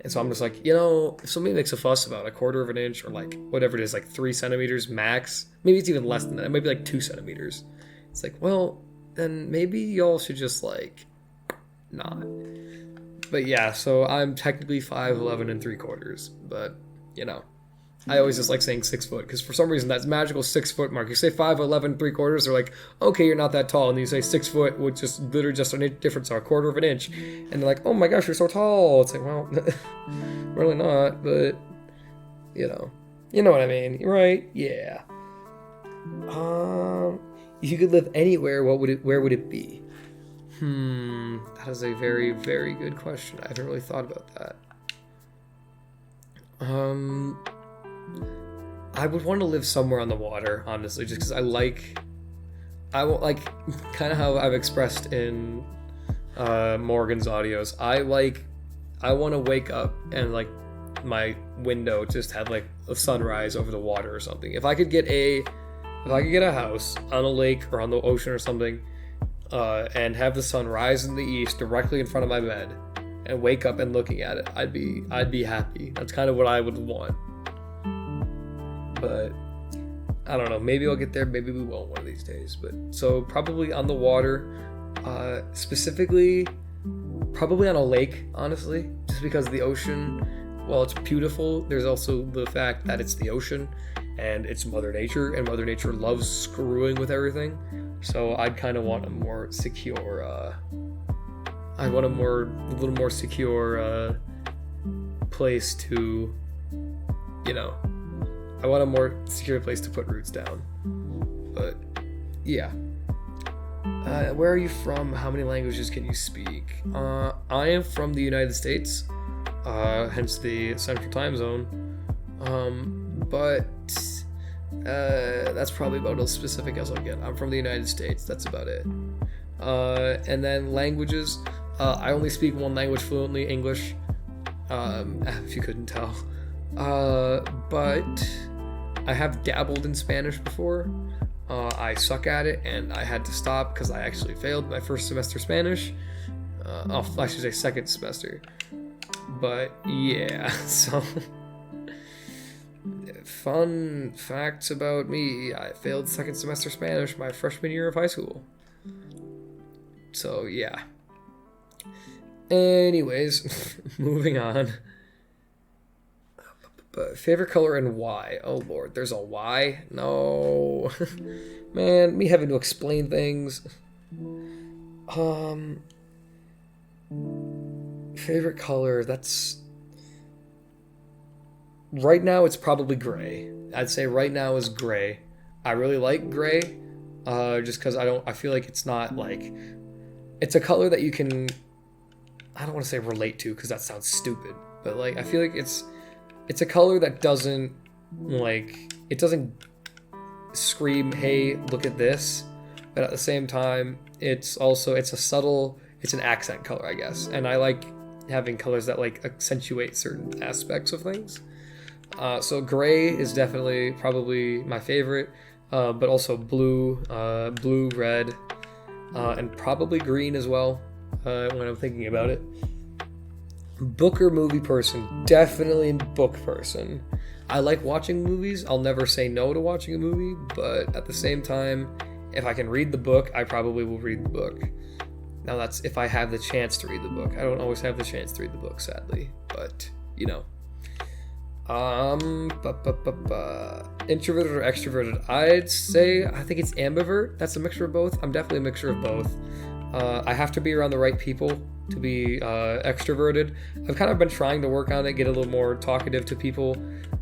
And so I'm just like, if somebody makes a fuss about 1/4 of an inch, or like whatever it is, like 3 centimeters max, maybe it's even less than that. It might be like 2 centimeters. It's like, well, then maybe y'all should just like not. But yeah, so I'm technically 5'11" and 3/4, but I always just like saying 6 foot, because for some reason that's magical 6 foot mark. You say 5'11" 3/4, they're like, okay, you're not that tall, and then you say 6 foot, which is literally just an inch difference, or 1/4 of an inch, and they're like, oh my gosh, you're so tall. It's like, well, really not, but you know what I mean, right? Yeah. If you could live anywhere, where would it be? That is a very, very good question. I haven't really thought about that. I would want to live somewhere on the water, honestly, just because I want, like, kind of how I've expressed in Morgan's audios. I want to wake up and like my window just had like a sunrise over the water or something. If I could get a house on a lake or on the ocean or something, and have the sun rise in the east directly in front of my bed, and wake up and looking at it, I'd be happy. That's kind of what I would want. But I don't know, maybe I'll get there, maybe we won't one of these days. But so probably on the water, specifically probably on a lake, honestly, just because the ocean, while it's beautiful, there's also the fact that it's the ocean and it's Mother Nature, and Mother Nature loves screwing with everything. So I'd kind of want a more secure, a little more secure place to, I want a more secure place to put roots down. But yeah. Where are you from? How many languages can you speak? I am from the United States, hence the Central Time Zone. But that's probably about as specific as I'll get. I'm from the United States. That's about it. And then languages. I only speak one language fluently, English. If you couldn't tell. But I have dabbled in Spanish before. I suck at it, and I had to stop because I actually failed my first semester Spanish. I should say second semester. But yeah, so fun facts about me. I failed second semester Spanish my freshman year of high school. So yeah. Anyways, moving on. Favorite color and why? Oh lord, there's a why? No. Man, me having to explain things. Favorite color, that's... Right now it's probably gray. I'd say right now is gray. I really like gray, just because I feel like it's not like... It's a color that you can... I don't want to say relate to, because that sounds stupid. But like, I feel like it's a color that doesn't, like, it doesn't scream, hey, look at this. But at the same time, it's an accent color, I guess. And I like having colors that, like, accentuate certain aspects of things. So gray is definitely probably my favorite. But also blue, red, and probably green as well, when I'm thinking about it. Book or movie person? Definitely book person. I like watching movies. I'll never say no to watching a movie, but at the same time, if I can read the book, I probably will read the book. Now that's if I have the chance to read the book. I don't always have the chance to read the book, sadly, but you know. Introverted or extroverted? I'd say I think it's ambivert. That's a mixture of both. I'm definitely a mixture of both. I have to be around the right people to be extroverted. I've kind of been trying to work on it, get a little more talkative to people,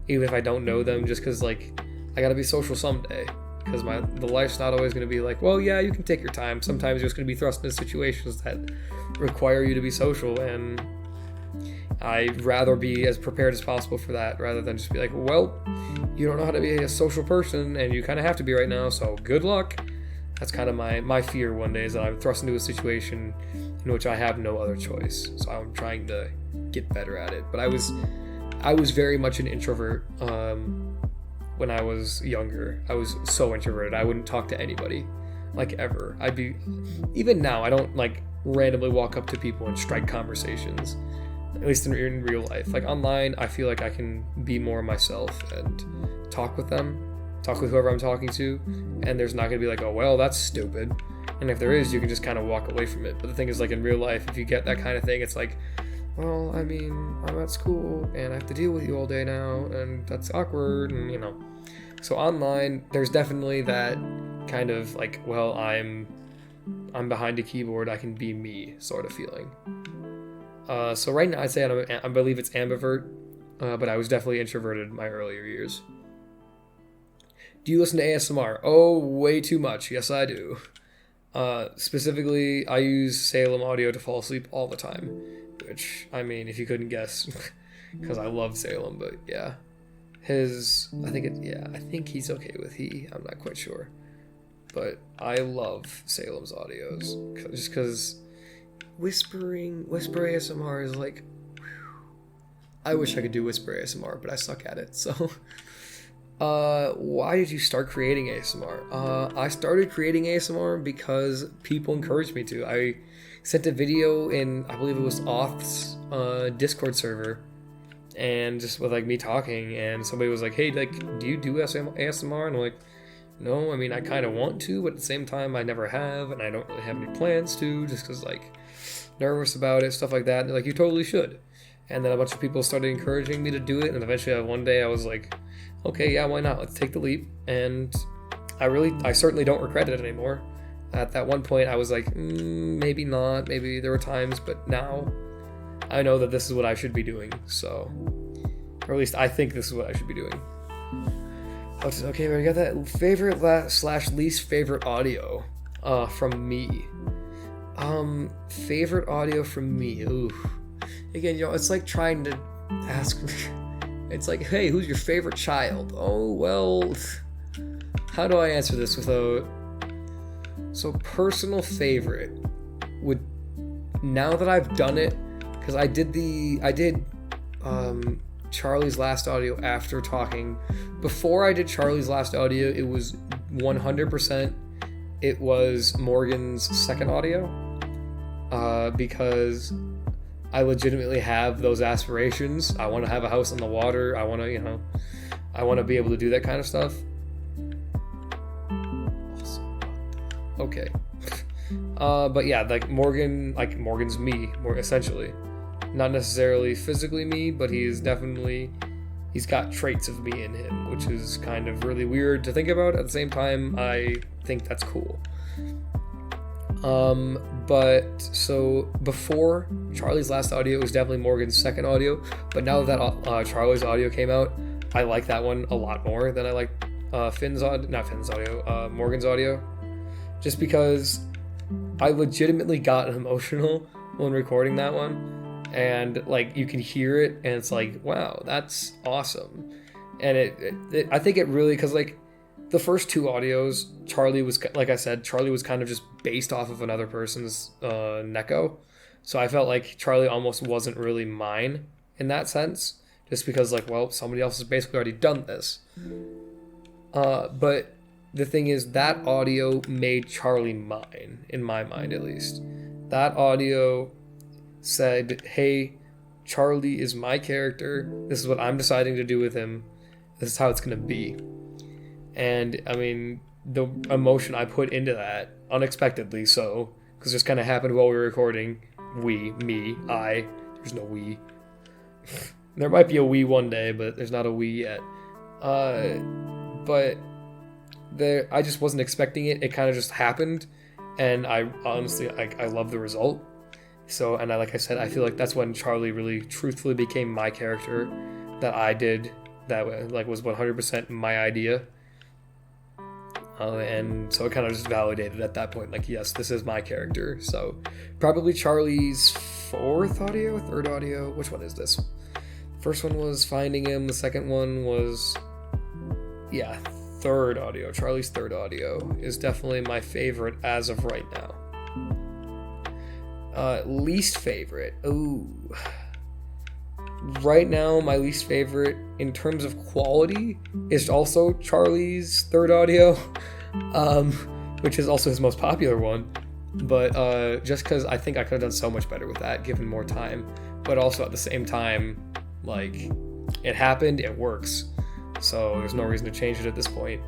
even if I don't know them, just because like I gotta be social someday. Because the life's not always going to be like, well, yeah, you can take your time. Sometimes you're just going to be thrust into situations that require you to be social, and I'd rather be as prepared as possible for that, rather than just be like, well, you don't know how to be a social person, and you kind of have to be right now, so good luck. That's kind of my fear one day, is that I'm thrust into a situation in which I have no other choice. So I'm trying to get better at it. But I was very much an introvert. When I was younger, I was so introverted. I wouldn't talk to anybody, like, ever. Even now, I don't like randomly walk up to people and strike conversations, at least in real life. Like online, I feel like I can be more myself and talk with whoever I'm talking to, and there's not gonna be like, oh, well, that's stupid. And if there is, you can just kind of walk away from it. But the thing is, like, in real life, if you get that kind of thing, it's like, well, I mean, I'm at school and I have to deal with you all day now, and that's awkward, and you know. So online, there's definitely that kind of like, well, I'm behind a keyboard, I can be me sort of feeling. So right now, I'd say I believe it's ambivert, but I was definitely introverted in my earlier years. Do you listen to ASMR? Oh, way too much. Yes, I do. Specifically, I use Salem audio to fall asleep all the time. Which, I mean, if you couldn't guess, because I love Salem, but yeah. I think he's okay with he. I'm not quite sure. But I love Salem's audios. Just because whisper ASMR is like, whew. I wish I could do whisper ASMR, but I suck at it, so. Why did you start creating ASMR? I started creating ASMR because people encouraged me to. I sent a video in, I believe it was Auth's Discord server, and just with like me talking, and somebody was like, hey, like, do you do ASMR? And I'm like, no, I mean, I kind of want to, but at the same time, I never have, and I don't really have any plans to, just because, like, nervous about it, stuff like that. And they're like, you totally should. And then a bunch of people started encouraging me to do it, and eventually one day I was like, okay, yeah, why not? Let's take the leap. And I certainly don't regret it anymore. At that one point, I was like, maybe not. Maybe there were times, but now I know that this is what I should be doing. So, or at least I think this is what I should be doing. Okay, we got that favorite / least favorite audio from me. Favorite audio from me. Ooh. Again, you know, it's like trying to ask. It's like, hey, who's your favorite child? Oh, well, how do I answer this without... So personal favorite would, now that I've done it, because I did Charlie's last audio after talking. Before I did Charlie's last audio, it was 100%, it was Morgan's second audio, because I legitimately have those aspirations. I want to have a house on the water. I want to be able to do that kind of stuff. Okay. But yeah, like Morgan's me, more essentially. Not necessarily physically me, but he's got traits of me in him, which is kind of really weird to think about. At the same time, I think that's cool. But so before Charlie's last audio, it was definitely Morgan's second audio. But now that Charlie's audio came out, I like that one a lot more than I like Morgan's audio. Just because I legitimately got emotional when recording that one, and like you can hear it, and it's like, wow, that's awesome. And I think it really, because like the first two audios, Charlie was, like I said, Charlie was kind of just based off of another person's Neko. So I felt like Charlie almost wasn't really mine in that sense, just because like, well, somebody else has basically already done this. But the thing is, that audio made Charlie mine, in my mind at least. That audio said, hey, Charlie is my character. This is what I'm deciding to do with him. This is how it's going to be. And, I mean, the emotion I put into that, unexpectedly so, because this kind of happened while we were recording. I. There's no we. There might be a we one day, but there's not a we yet. But I just wasn't expecting it. It kind of just happened, and I honestly, I love the result. So, and like I said, I feel like that's when Charlie really truthfully became my character that I did, that like was 100% my idea. And so it kind of just validated at that point, like, yes, this is my character. So probably Charlie's third audio. Which one is this? First one was finding him. The second one was, third audio. Charlie's third audio is definitely my favorite as of right now. Least favorite. Ooh. Right now, my least favorite in terms of quality is also Charlie's third audio, which is also his most popular one. But just because I think I could have done so much better with that, given more time. But also at the same time, like, it happened, it works. So there's no reason to change it at this point.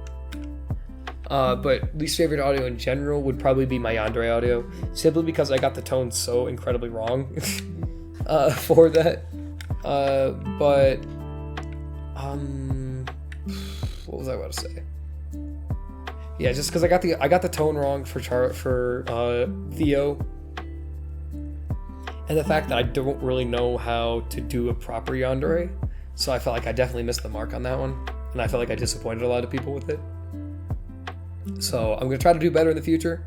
But least favorite audio in general would probably be my Yandere audio, simply because I got the tone so incredibly wrong for that. But what was I about to say? Yeah, just because I got the tone wrong for Theo, and the fact that I don't really know how to do a proper Yandere, so I felt like I definitely missed the mark on that one, and I felt like I disappointed a lot of people with it. So I'm gonna try to do better in the future.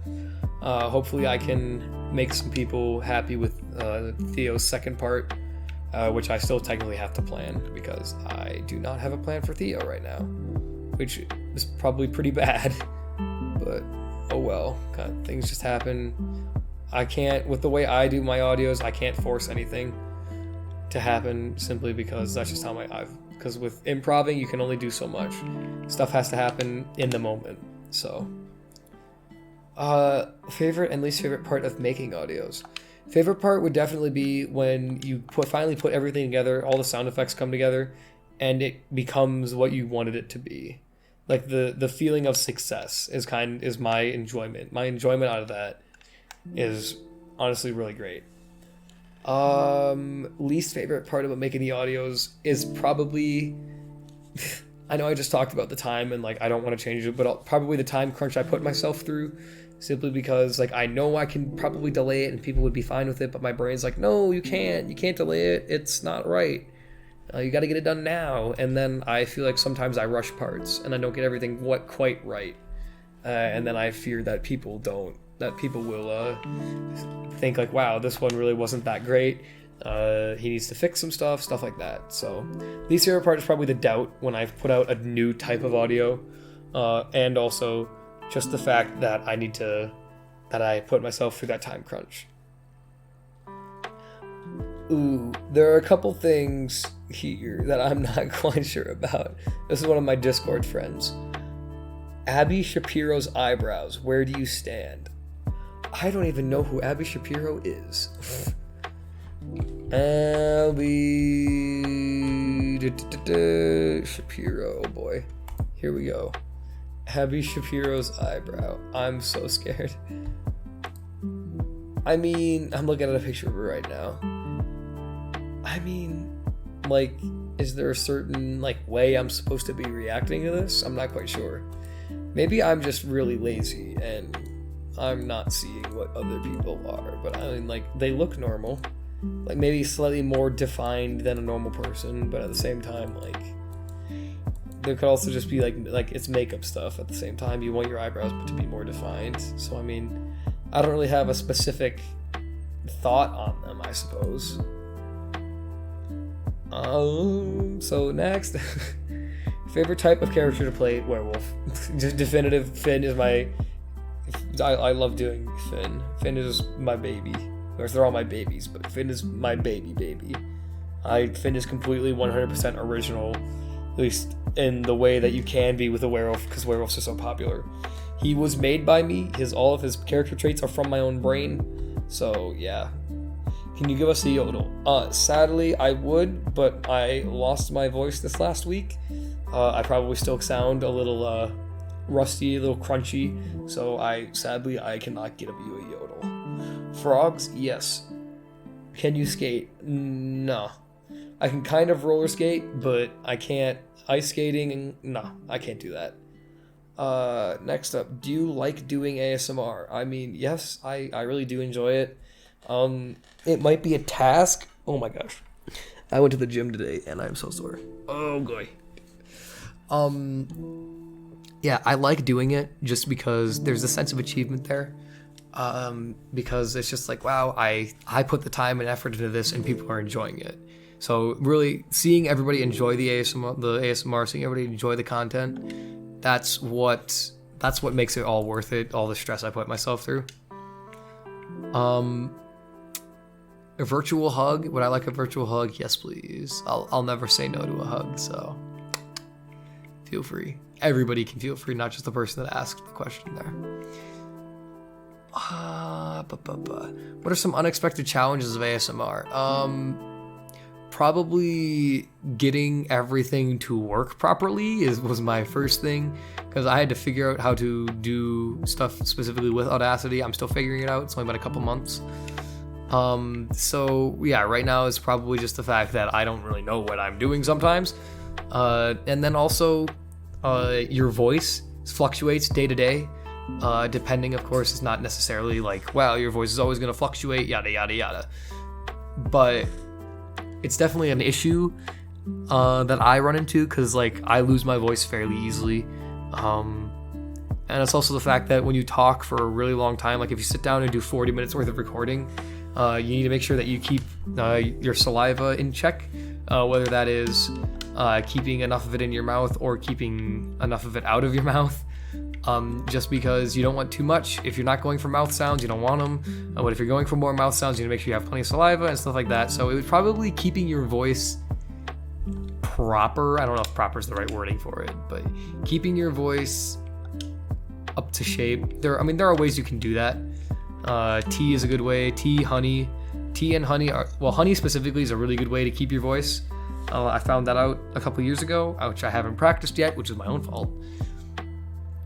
Hopefully, I can make some people happy with Theo's second part. Which I still technically have to plan, because I do not have a plan for Theo right now, which is probably pretty bad, but oh well, kind of things just happen. I can't, with the way I do my audios, I can't force anything to happen, simply because that's just how because with improving, you can only do so much. Stuff has to happen in the moment. So favorite and least favorite part of making audios. Favorite part would definitely be when you finally put everything together, all the sound effects come together, and it becomes what you wanted it to be. Like the feeling of success is my enjoyment. My enjoyment out of that is honestly really great. Least favorite part about making the audios is probably I know I just talked about the time and like I don't want to change it, but probably the time crunch I put myself through. Simply because, like, I know I can probably delay it and people would be fine with it, but my brain's like, no, you can't delay it. It's not right. You got to get it done now. And then I feel like sometimes I rush parts and I don't get everything quite right. And then I fear that people will think like, wow, this one really wasn't that great. He needs to fix some stuff like that. So least favorite part is probably the doubt when I put out a new type of audio, and also just the fact that I put myself through that time crunch. Ooh, there are a couple things here that I'm not quite sure about. This is one of my Discord friends. Abby Shapiro's eyebrows, where do you stand? I don't even know who Abby Shapiro is. Abby Shapiro, oh boy. Here we go. Abby Shapiro's eyebrow. I'm so scared. I mean, I'm looking at a picture of her right now. I mean, like, is there a certain, like, way I'm supposed to be reacting to this? I'm not quite sure. Maybe I'm just really lazy and I'm not seeing what other people are. But I mean, like, they look normal. Like, maybe slightly more defined than a normal person, but at the same time, like, there could also just be like it's makeup stuff at the same time. You want your eyebrows to be more defined. So I mean, I don't really have a specific thought on them, I suppose. So next, favorite type of character to play, werewolf. Just definitive. Finn is I love doing Finn. Finn is my baby. Of course, they're all my babies, but Finn is my baby. Finn is completely 100% original, at least in the way that you can be with a werewolf, because werewolves are so popular. He was made by me. All of his character traits are from my own brain. So yeah. Can you give us a yodel? Sadly, I would, but I lost my voice this last week. I probably still sound a little rusty, a little crunchy. So sadly, I cannot give you a yodel. Frogs, yes. Can you skate? No. I can kind of roller skate, but I can't. Ice skating, no, I can't do that. Next up, do you like doing ASMR? I mean, yes, I really do enjoy it. It might be a task. Oh my gosh. I went to the gym today and I'm so sore. Oh boy. Yeah, I like doing it just because there's a sense of achievement there. Because it's just like, wow, I put the time and effort into this and people are enjoying it. So really seeing everybody enjoy the ASMR, seeing everybody enjoy the content, that's what makes it all worth it, all the stress I put myself through. A virtual hug, would I like a virtual hug? Yes, please. I'll never say no to a hug, so feel free. Everybody can feel free, not just the person that asked the question there. What are some unexpected challenges of ASMR? Probably getting everything to work properly was my first thing, because I had to figure out how to do stuff specifically with Audacity. I'm still figuring it out. It's only been a couple months. So yeah, right now it's probably just the fact that I don't really know what I'm doing sometimes. And then also, your voice fluctuates day to day. Depending, of course, it's not necessarily like, wow, your voice is always going to fluctuate, yada, yada, yada. But it's definitely an issue that I run into, because like I lose my voice fairly easily. And it's also the fact that when you talk for a really long time, like if you sit down and do 40 minutes worth of recording, you need to make sure that you keep your saliva in check, whether that is keeping enough of it in your mouth or keeping enough of it out of your mouth. Just because you don't want too much. If you're not going for mouth sounds, you don't want them. But if you're going for more mouth sounds, you need to make sure you have plenty of saliva and stuff like that. So it was probably keeping your voice proper. I don't know if proper is the right wording for it, but keeping your voice up to shape. There are ways you can do that. Tea is a good way. Tea and honey honey specifically is a really good way to keep your voice. I found that out a couple years ago, which I haven't practiced yet, which is my own fault.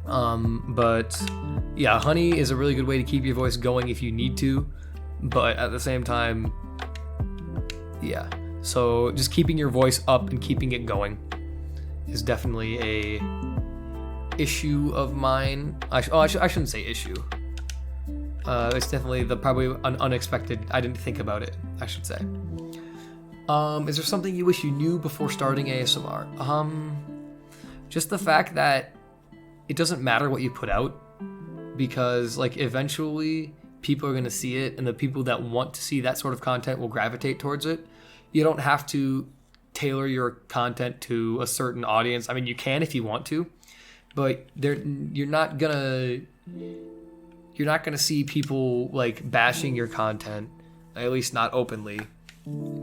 But yeah, honey is a really good way to keep your voice going if you need to, but at the same time, yeah. So just keeping your voice up and keeping it going is definitely a issue of mine. I shouldn't say issue. It's definitely probably an unexpected. I didn't think about it, I should say. Is there something you wish you knew before starting ASMR? Just the fact that it doesn't matter what you put out, because like eventually people are going to see it, and the people that want to see that sort of content will gravitate towards it. You don't have to tailor your content to a certain audience. I mean, you can if you want to, but you're not gonna see people like bashing your content, at least not openly,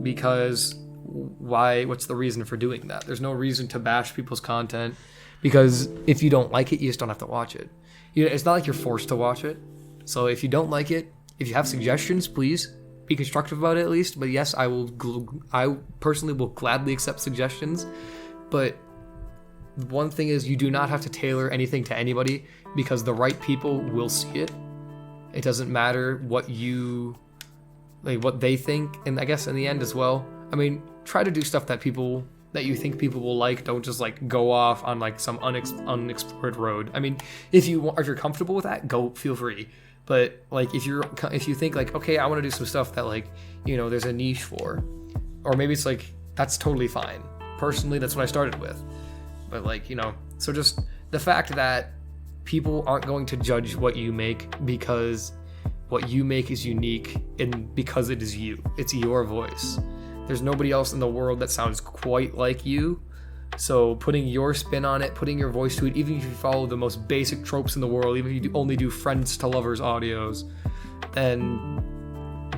because why? What's the reason for doing that? There's no reason to bash people's content, because if you don't like it, you just don't have to watch it. It's not like you're forced to watch it. So if you don't like it, if you have suggestions, please be constructive about it at least. But yes, I personally will gladly accept suggestions. But one thing is, you do not have to tailor anything to anybody, because the right people will see it. It doesn't matter what they think, and I guess in the end as well. I mean, try to do stuff that you think people will like. Don't just like go off on like some unexplored road. I mean, if you're comfortable with that, feel free. But like if you think like, okay, I want to do some stuff that like, there's a niche for, or maybe it's like, that's totally fine. Personally, that's what I started with. But like, so just the fact that people aren't going to judge what you make, because what you make is unique, and because it is you. It's your voice. There's nobody else in the world that sounds quite like you. So putting your spin on it, putting your voice to it, even if you follow the most basic tropes in the world, even if you only do friends to lovers audios, then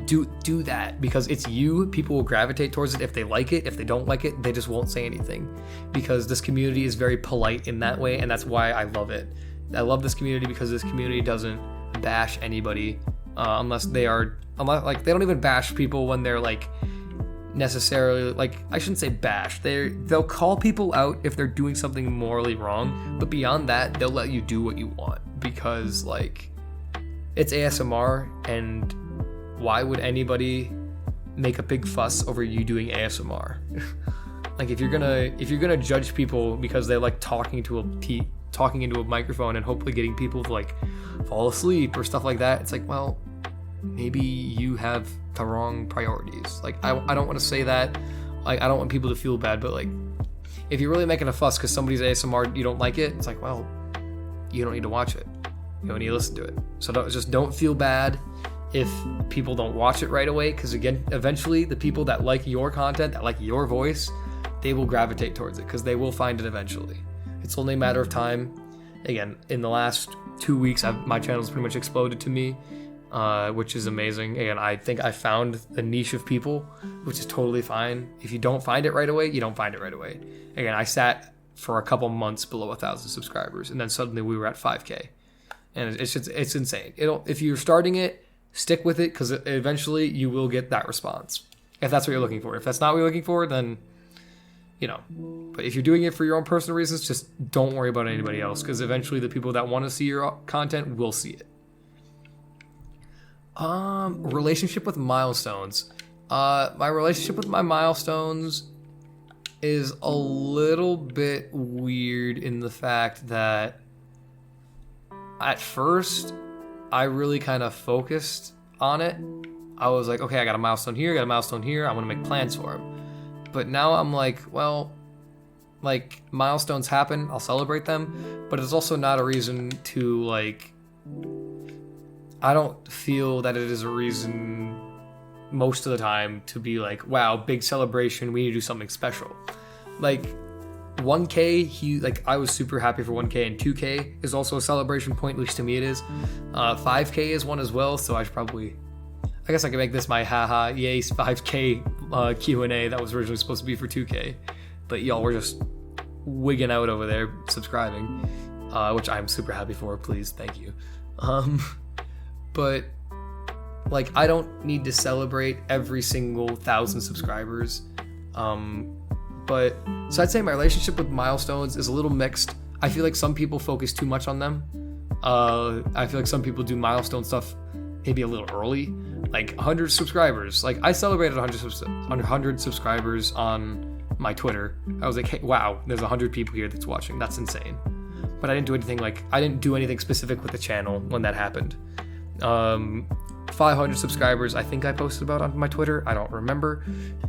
do that, because it's you. People will gravitate towards it if they like it. If they don't like it, they just won't say anything, because this community is very polite in that way, and that's why I love it. I love this community because this community doesn't bash anybody, unless they don't even bash people when they're like necessarily, like, I shouldn't say bash. They'll call people out if they're doing something morally wrong, but beyond that, they'll let you do what you want, because like it's ASMR, and why would anybody make a big fuss over you doing ASMR? Like, if you're gonna judge people because they like talking into a microphone and hopefully getting people to like fall asleep or stuff like that, it's like, well, maybe you have the wrong priorities. Like, I don't want to say that. Like, I don't want people to feel bad, but like, if you're really making a fuss because somebody's ASMR, you don't like it, it's like, well, you don't need to watch it. You don't need to listen to it. So don't feel bad if people don't watch it right away, because again, eventually the people that like your content, that like your voice, they will gravitate towards it because they will find it eventually. It's only a matter of time. Again, in the last 2 weeks, my channel's pretty much exploded to me, which is amazing. And I think I found a niche of people, which is totally fine. If you don't find it right away, you don't find it right away. Again, I sat for a couple months below 1,000 subscribers, and then suddenly we were at 5K. And it's insane. If you're starting it, stick with it, because eventually you will get that response. If that's what you're looking for. If that's not what you're looking for, then, you know. But if you're doing it for your own personal reasons, just don't worry about anybody else, because eventually the people that want to see your content will see it. Relationship with milestones. My relationship with my milestones is a little bit weird in the fact that at first I really kind of focused on it. I was like, okay, I got a milestone here, I got a milestone here, I want to make plans for them. But now I'm like, well, like, milestones happen, I'll celebrate them, but it's also not a reason to, like, I don't feel that it is a reason most of the time to be like, wow, big celebration, we need to do something special. Like, 1K, I was super happy for 1K, and 2K is also a celebration point, at least to me it is. 5K is one as well, so I guess I could make this my haha, yay, 5K Q&A that was originally supposed to be for 2K. But y'all were just wigging out over there, subscribing, which I'm super happy for, please, thank you. But, like, I don't need to celebrate every single 1,000 subscribers. So I'd say my relationship with milestones is a little mixed. I feel like some people focus too much on them. I feel like some people do milestone stuff maybe a little early, like 100 subscribers. Like, I celebrated 100 subscribers on my Twitter. I was like, hey, wow, there's 100 people here that's watching. That's insane. But I didn't do anything specific with the channel when that happened. 500 subscribers, I think I posted about on my Twitter. I don't remember,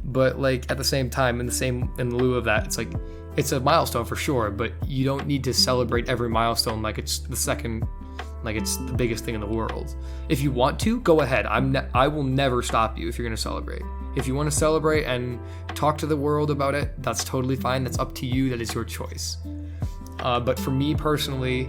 but like at the same time, in lieu of that, it's like, it's a milestone for sure, but you don't need to celebrate every milestone like it's the biggest thing in the world. If you want to, go ahead. I will never stop you if you're gonna celebrate. If you want to celebrate and talk to the world about it, that's totally fine. That's up to you. That is your choice. But for me personally,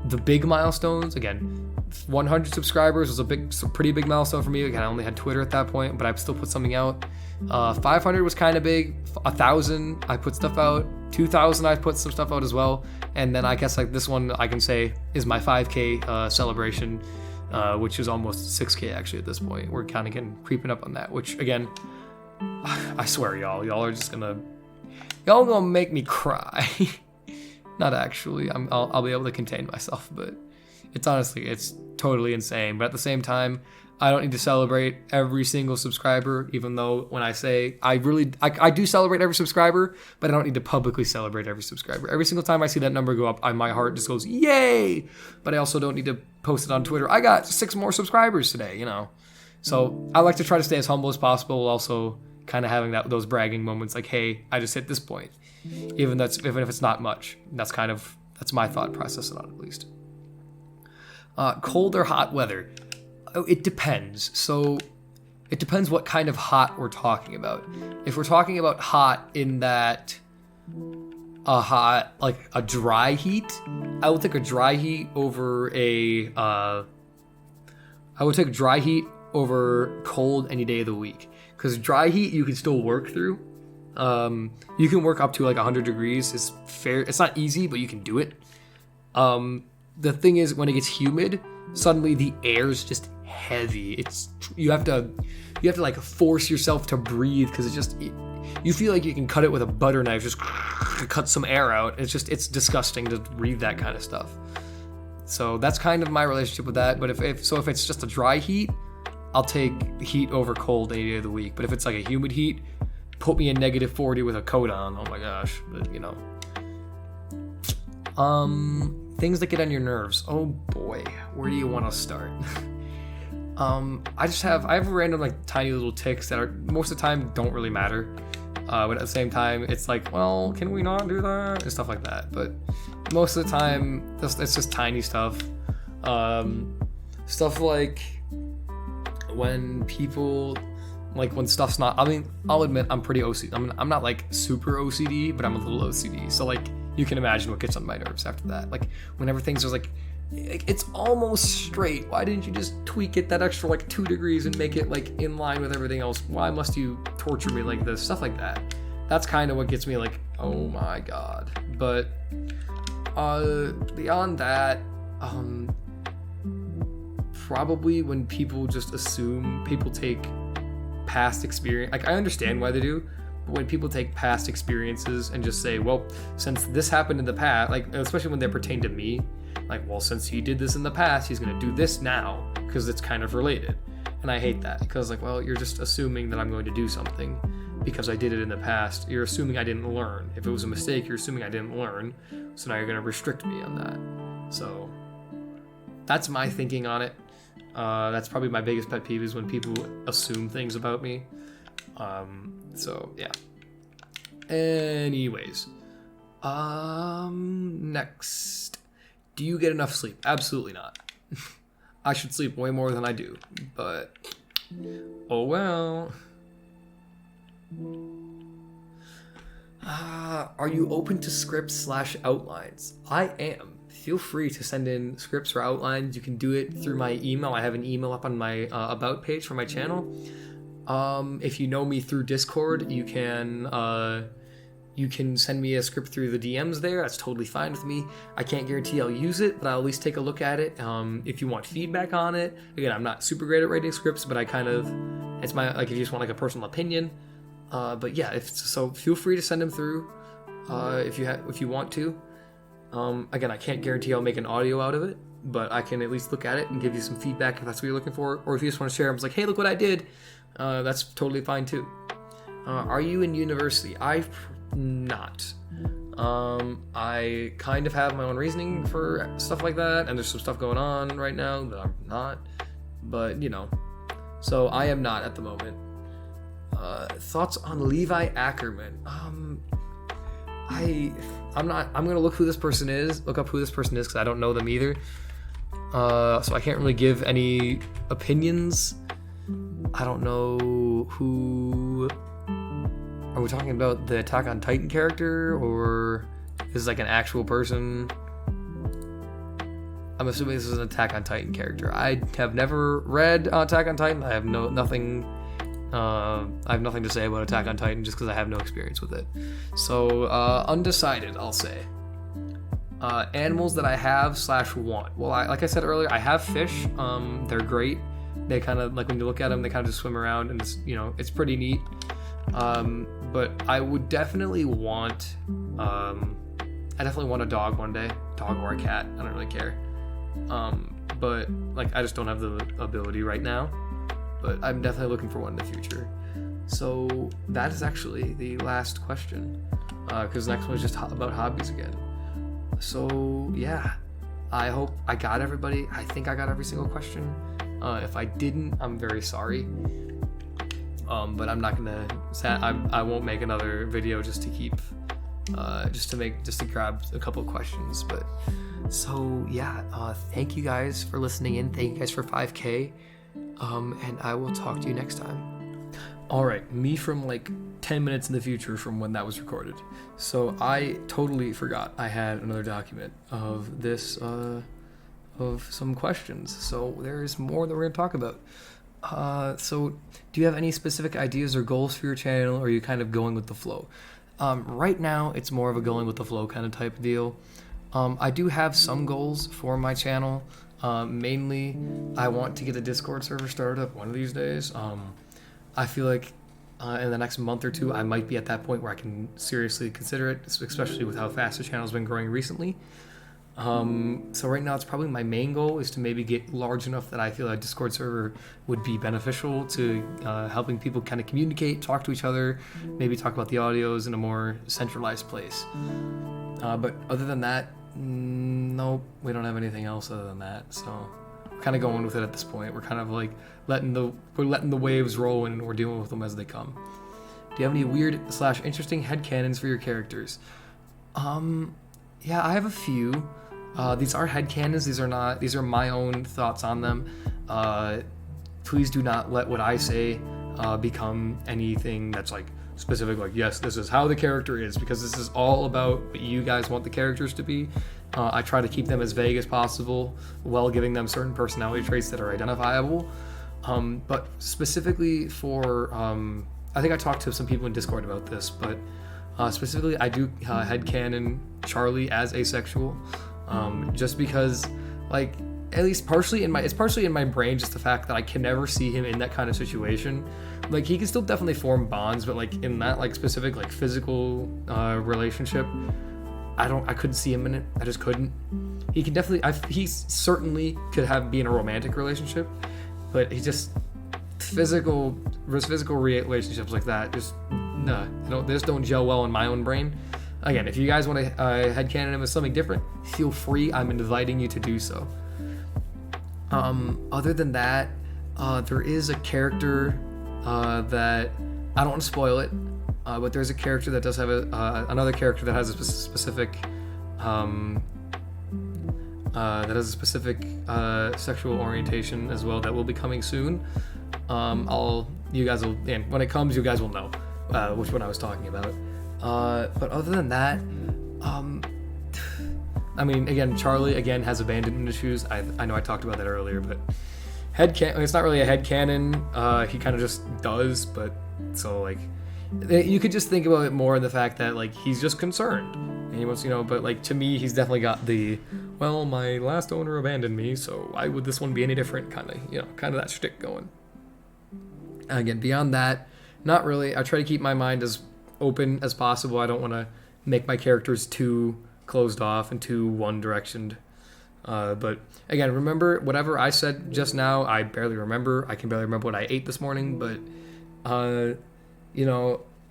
the big milestones, again, 100 subscribers was a pretty big milestone for me. Again, I only had Twitter at that point, but I still put something out. 500 was kind of big. 1,000, I put stuff out. 2,000, I put some stuff out as well. And then I guess like this one, I can say is my 5K celebration, which is almost 6K actually at this point. We're kind of creeping up on that, which again, I swear y'all are just gonna make me cry. Not actually. I'll be able to contain myself, but it's totally insane. But at the same time, I don't need to celebrate every single subscriber, even though when I say I do celebrate every subscriber, but I don't need to publicly celebrate every subscriber. Every single time I see that number go up, my heart just goes, yay! But I also don't need to post it on Twitter. I got 6 more subscribers today, you know? So I like to try to stay as humble as possible, also kind of having those bragging moments like, hey, I just hit this point. Even if it's not much. That's my thought process on it, at least. Cold or hot weather? It depends. So it depends what kind of hot we're talking about. If we're talking about hot in that a dry heat, I will take a dry heat over cold any day of the week. Because dry heat you can still work through. You can work up to like 100 degrees. It's fair. It's not easy, but you can do it. The thing is, when it gets humid, suddenly the air is just heavy. You have to like force yourself to breathe, because you feel like you can cut it with a butter knife, just cut some air out. It's disgusting to breathe that kind of stuff. So that's kind of my relationship with that. But if it's just a dry heat, I'll take heat over cold any day of the week. But if it's like a humid heat, put me in -40 with a coat on. Oh my gosh. But you know. Things that get on your nerves. Oh boy, where do you want to start? I have random like tiny little tics that are most of the time don't really matter. But at the same time, it's like, well, can we not do that? And stuff like that. But most of the time, it's just tiny stuff. Stuff like when people, like when stuff's not, I mean, I'll admit I'm pretty OCD. I'm not like super OCD, but I'm a little OCD. So like, you can imagine what gets on my nerves after that. Like whenever things are like, it's almost straight. Why didn't you just tweak it that extra like 2 degrees and make it like in line with everything else? Why must you torture me like this? Stuff like that. That's kind of what gets me like, oh my god. But beyond that, probably when people just assume, people take past experience. Like I understand why they do. But when people take past experiences and just say, well, since this happened in the past, like especially when they pertain to me, like, well, since he did this in the past, he's going to do this now because it's kind of related. And I hate that because like, well, you're just assuming that I'm going to do something because I did it in the past. You're assuming I didn't learn. If it was a mistake, you're assuming I didn't learn. So now you're going to restrict me on that. So that's my thinking on it. That's probably my biggest pet peeve is when people assume things about me. So yeah. Anyways, next, do you get enough sleep? Absolutely not. I should sleep way more than I do, but oh well. Are you open to scripts / outlines? I am. Feel free to send in scripts or outlines. You can do it through my email. I have an email up on my about page for my channel. If you know me through Discord, you can send me a script through the DMs there. That's totally fine with me. I can't guarantee I'll use it, but I'll at least take a look at it. If you want feedback on it, again, I'm not super great at writing scripts, but I kind of, it's my, like, if you just want like a personal opinion. But yeah, so feel free to send them through, if you want to. Again, I can't guarantee I'll make an audio out of it, but I can at least look at it and give you some feedback if that's what you're looking for. Or if you just want to share, I'm just like, hey, look what I did. That's totally fine too. Are you in university? I'm not. I kind of have my own reasoning for stuff like that, and there's some stuff going on right now that I'm not. But you know, so I am not at the moment. Thoughts on Levi Ackerman? I'm not. I'm gonna look up who this person is because I don't know them either. So I can't really give any opinions. I don't know who. Are we talking about the Attack on Titan character, or is this like an actual person? I'm assuming this is an Attack on Titan character. I have never read Attack on Titan. I have nothing to say about Attack on Titan just because I have no experience with it. So undecided, I'll say. Animals that I have / want. Well, like I said earlier, I have fish. They're great. They kind of, like, when you look at them, they kind of just swim around, and it's, you know, it's pretty neat. But I would definitely want, I definitely want a dog one day, dog or a cat. I don't really care. But like, I just don't have the ability right now, but I'm definitely looking for one in the future. So that is actually the last question, because the next one is just about hobbies again. So yeah, I hope I got everybody. I think I got every single question. If I didn't, I'm very sorry. But I'm not gonna. I won't make another video just to keep, just to grab a couple of questions. But so yeah, thank you guys for listening in. Thank you guys for 5K. And I will talk to you next time. All right, me from like 10 minutes in the future from when that was recorded. So I totally forgot I had another document of this, of some questions. So there's more that we're gonna talk about. So do you have any specific ideas or goals for your channel, or are you kind of going with the flow? Right now, it's more of a going with the flow kind of type of deal. I do have some goals for my channel. Mainly, I want to get a Discord server started up one of these days. I feel like in the next month or two, I might be at that point where I can seriously consider it, especially with how fast the channel's been growing recently. So right now it's probably my main goal is to maybe get large enough that I feel a Discord server would be beneficial to helping people kind of communicate, talk to each other, maybe talk about the audios in a more centralized place. But other than that, nope, we don't have anything else other than that. So we're kind of going with it at this point. We're kind of like letting the waves roll and we're dealing with them as they come. Do you have any weird/interesting headcanons for your characters? Yeah, I have a few. These are headcanons. These are my own thoughts on them. Please do not let what I say become anything that's like specific, like, yes, this is how the character is, because this is all about what you guys want the characters to be. I try to keep them as vague as possible while giving them certain personality traits that are identifiable. But specifically for, I think I talked to some people in Discord about this, but specifically I do headcanon Charlie as asexual, just because, like, at least it's partially in my brain, just the fact that I can never see him in that kind of situation. Like, he can still definitely form bonds, but like in that like specific like physical relationship, I couldn't see him in it. I just couldn't. He can definitely, he certainly could be in a romantic relationship, but he just physical relationships like that just they just don't gel well in my own brain. Again, if you guys want to headcanon him as something different, feel free. I'm inviting you to do so. Other than that, there is a character that I don't want to spoil it, but there's a character that does have another character that has a specific sexual orientation as well that will be coming soon. And when it comes, you guys will know which one I was talking about. But other than that, I mean, again, Charlie again has abandonment issues. I know I talked about that earlier, but it's not really a headcanon. He kind of just does, but so like you could just think about it more in the fact that like he's just concerned and he wants, but like to me he's definitely got the, well, my last owner abandoned me, so why would this one be any different kind of that shtick going. Again, beyond that, not really. I try to keep my mind as open as possible. I don't want to make my characters too closed off and too one-directioned. But again, remember, whatever I said just now, I barely remember. I can barely remember what I ate this morning, but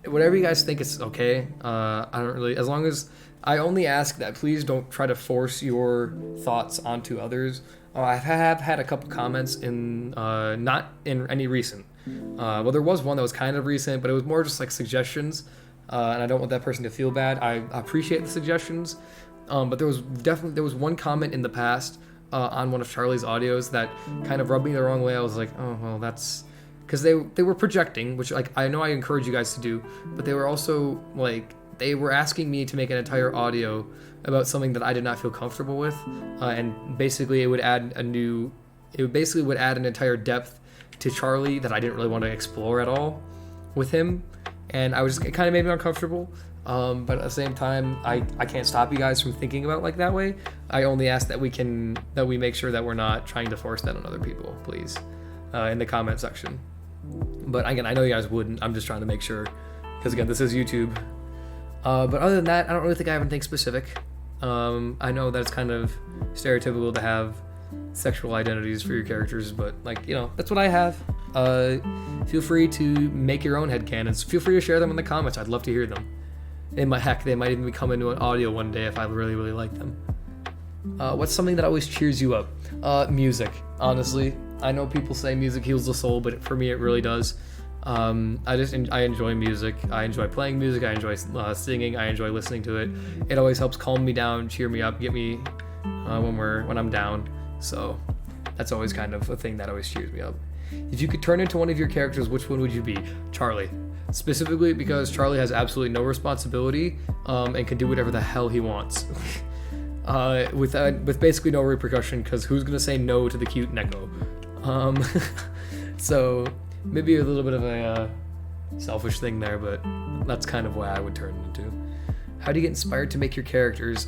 whatever you guys think is okay. I don't really, as long as I only ask that please don't try to force your thoughts onto others. I have had a couple comments in not in any recent. Well, there was one that was kind of recent, but it was more just like suggestions, and I don't want that person to feel bad. I appreciate the suggestions, but there was one comment in the past on one of Charlie's audios that kind of rubbed me the wrong way. I was like, oh well, that's because they were projecting, which like I know I encourage you guys to do, but they were also like they were asking me to make an entire audio about something that I did not feel comfortable with, and basically it would add an entire depth to Charlie that I didn't really want to explore at all with him, and it kind of made me uncomfortable. But at the same time, I can't stop you guys from thinking about it like that way. I only ask that we make sure that we're not trying to force that on other people, please, in the comment section. But again, I know you guys wouldn't. I'm just trying to make sure, because again, this is YouTube. But other than that, I don't really think I have anything specific. I know that it's kind of stereotypical to have sexual identities for your characters, but like, that's what I have. Feel free to make your own headcanons. Feel free to share them in the comments. I'd love to hear them. They might even come into an audio one day if I really, really like them. What's something that always cheers you up? Music, honestly. I know people say music heals the soul, but for me it really does. I enjoy music. I enjoy playing music. I enjoy singing. I enjoy listening to it. It always helps calm me down, cheer me up, get me when I'm down. So that's always kind of a thing that always cheers me up. If you could turn into one of your characters, which one would you be? Charlie. Specifically because Charlie has absolutely no responsibility and can do whatever the hell he wants. With basically no repercussion, because who's going to say no to the cute Neko? So maybe a little bit of a selfish thing there, but that's kind of what I would turn it into. How do you get inspired to make your characters?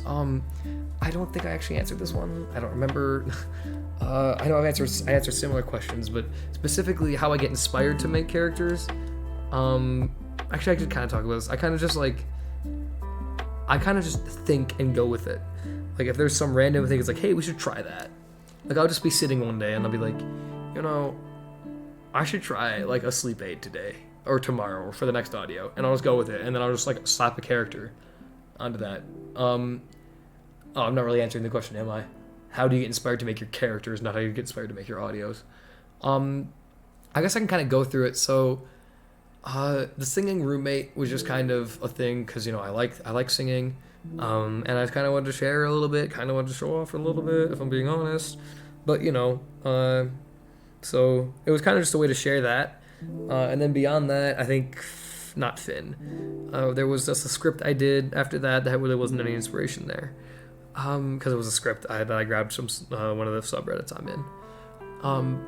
I don't think I actually answered this one. I don't remember. I know I answered similar questions, but specifically how I get inspired to make characters. Actually, I could kind of talk about this. I kind of just think and go with it. Like if there's some random thing, it's like, hey, we should try that. Like I'll just be sitting one day and I'll be like, I should try like a sleep aid today or tomorrow or for the next audio, and I'll just go with it, and then I'll just like slap a character onto that. I'm not really answering the question, am I? How do you get inspired to make your characters, not how you get inspired to make your audios? I guess I can kind of go through it. So the singing roommate was just kind of a thing because I like singing, and I kind of wanted to share a little bit, kind of wanted to show off a little bit, if I'm being honest. But so it was kind of just a way to share that, and then beyond that, I think not Finn. There was just a script I did after that really wasn't any inspiration there, because it was a script that I grabbed from one of the subreddits I'm in.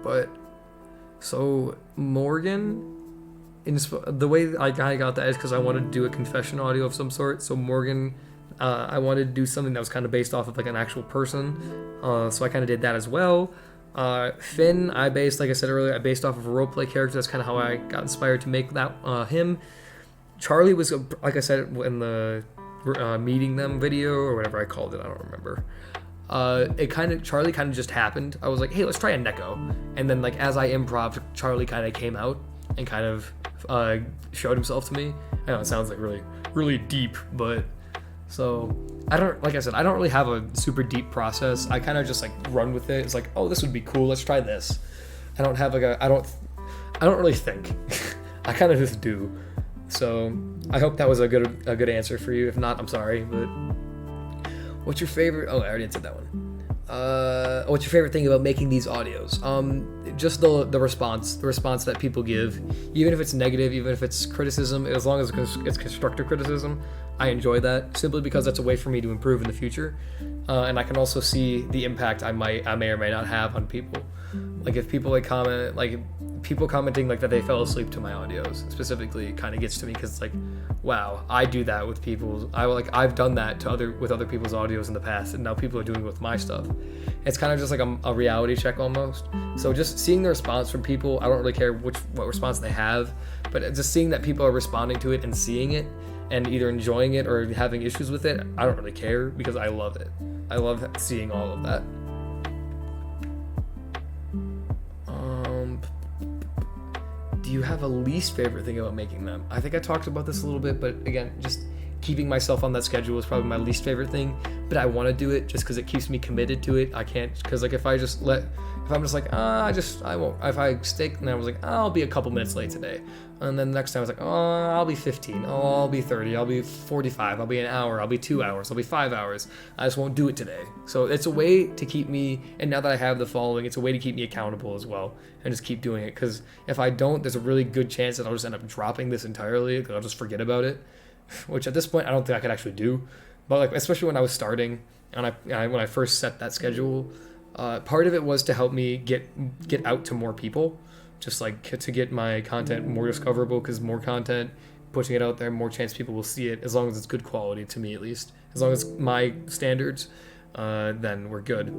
But so Morgan. The way I got that is because I wanted to do a confession audio of some sort. So Morgan, I wanted to do something that was kind of based off of like an actual person. So I kind of did that as well. Finn, like I said earlier, I based off of a roleplay character. That's kind of how I got inspired to make that him. Charlie was, like I said in the meeting them video or whatever I called it. I don't remember. Charlie kind of just happened. I was like, hey, let's try a Neko. And then like as I improv, Charlie kind of came out and kind of showed himself to me. I know it sounds like really, really deep, but so I don't really have a super deep process. I kind of just like run with it. It's like, oh, this would be cool. Let's try this. I don't have I don't really think. I kind of just do. So I hope that was a good answer for you. If not, I'm sorry. But what's your favorite? Oh, I already answered that one. What's your favorite thing about making these audios? Just the response that people give, even if it's negative, even if it's criticism, as long as it's constructive criticism, I enjoy that simply because that's a way for me to improve in the future, and I can also see the impact I may or may not have on people. Like if people people commenting like that they fell asleep to my audios specifically kind of gets to me because it's like, wow, I do that with people. I've done that with other people's audios in the past, and now people are doing it with my stuff. It's kind of just like a reality check almost. So just seeing the response from people, I don't really care what response they have, but just seeing that people are responding to it and seeing it and either enjoying it or having issues with it, I don't really care because I love it. I love seeing all of that. Do you have a least favorite thing about making them? I think I talked about this a little bit, but again, just keeping myself on that schedule is probably my least favorite thing, but I want to do it just because it keeps me committed to it. I can't, because like if I'm just like, I won't. If I stay, and I was like, I'll be a couple minutes late today, and then the next time I was like, I'll be 15, I'll be 30, I'll be 45, I'll be an hour, I'll be 2 hours, I'll be 5 hours. I just won't do it today. So it's a way to keep me, and now that I have the following, it's a way to keep me accountable as well, and just keep doing it. Because if I don't, there's a really good chance that I'll just end up dropping this entirely, because I'll just forget about it. Which at this point I don't think I could actually do, but like especially when I was starting and when I first set that schedule, part of it was to help me get out to more people, just like to get my content more discoverable, because more content, pushing it out there, more chance people will see it, as long as it's good quality, to me at least, as long as my standards, then we're good.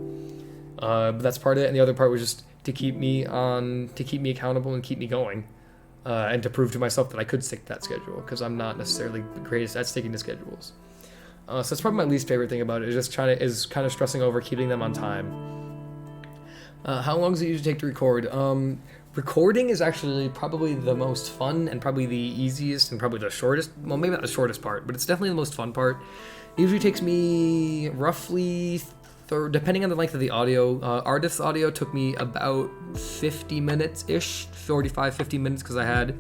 But that's part of it, and the other part was just to keep me accountable and keep me going. And to prove to myself that I could stick to that schedule, because I'm not necessarily the greatest at sticking to schedules. So that's probably my least favorite thing about it, is kind of stressing over keeping them on time. How long does it usually take to record? Recording is actually probably the most fun and probably the easiest and probably the shortest. Well, maybe not the shortest part, but it's definitely the most fun part. It usually takes me roughly, depending on the length of the audio, Artist's audio took me about 50 minutes-ish, 45, 50 minutes, because it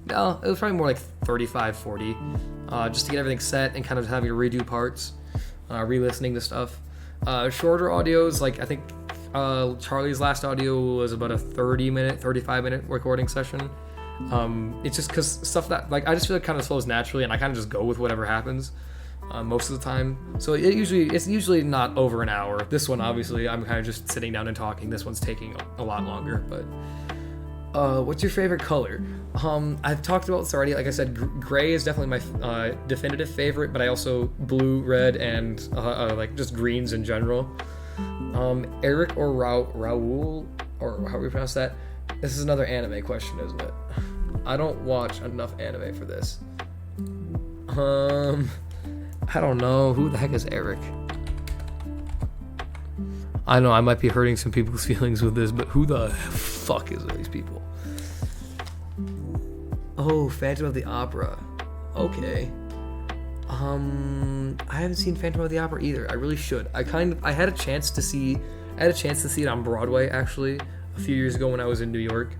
was probably more like 35, 40, just to get everything set and kind of having to redo parts, re-listening to stuff. Shorter audios, like I think Charlie's last audio was about a 35-minute recording session. It's just because stuff that, like, I just feel it kind of flows naturally, and I kind of just go with whatever happens. Most of the time, so it's usually not over an hour. This one, obviously, I'm kind of just sitting down and talking. This one's taking a lot longer. But what's your favorite color? I've talked about this already. Like I said, gray is definitely my definitive favorite, but I also blue, red, and like just greens in general. Eric or Raul, or how do we pronounce that? This is another anime question, isn't it? I don't watch enough anime for this. I don't know. Who the heck is Eric? I know I might be hurting some people's feelings with this, but who the fuck is these people? Oh, Phantom of the Opera. Okay. I haven't seen Phantom of the Opera either. I really should. I had a chance to see it on Broadway actually a few years ago when I was in New York.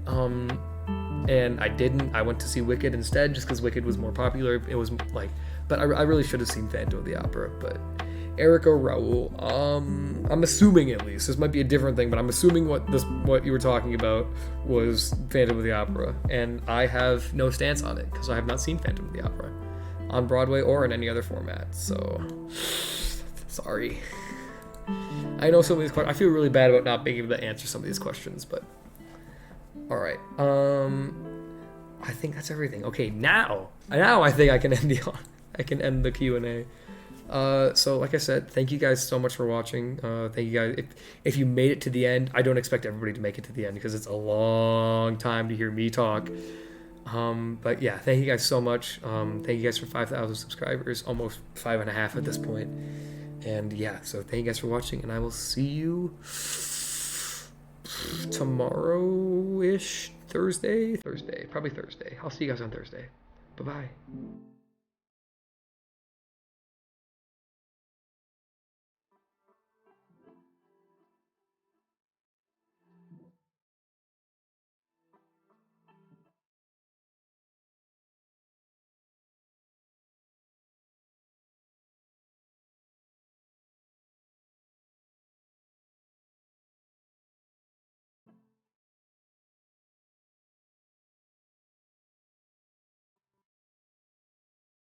And I didn't. I went to see Wicked instead just because Wicked was more popular. It was like, but I really should have seen Phantom of the Opera. But Eric or Raul, I'm assuming at least this might be a different thing, but I'm assuming what you were talking about was Phantom of the Opera, and I have no stance on it because I have not seen Phantom of the Opera on Broadway or in any other format. So sorry. I know some of these questions. I feel really bad about not being able to answer some of these questions, but all right. I think that's everything. Okay, now I think I can end the Q&A. So like I said, thank you guys so much for watching. Thank you guys. If you made it to the end, I don't expect everybody to make it to the end because it's a long time to hear me talk. But yeah, thank you guys so much. Thank you guys for 5,000 subscribers, almost 5.5 at this point. And yeah, so thank you guys for watching, and I will see you tomorrow-ish, Thursday, probably Thursday. I'll see you guys on Thursday. Bye-bye.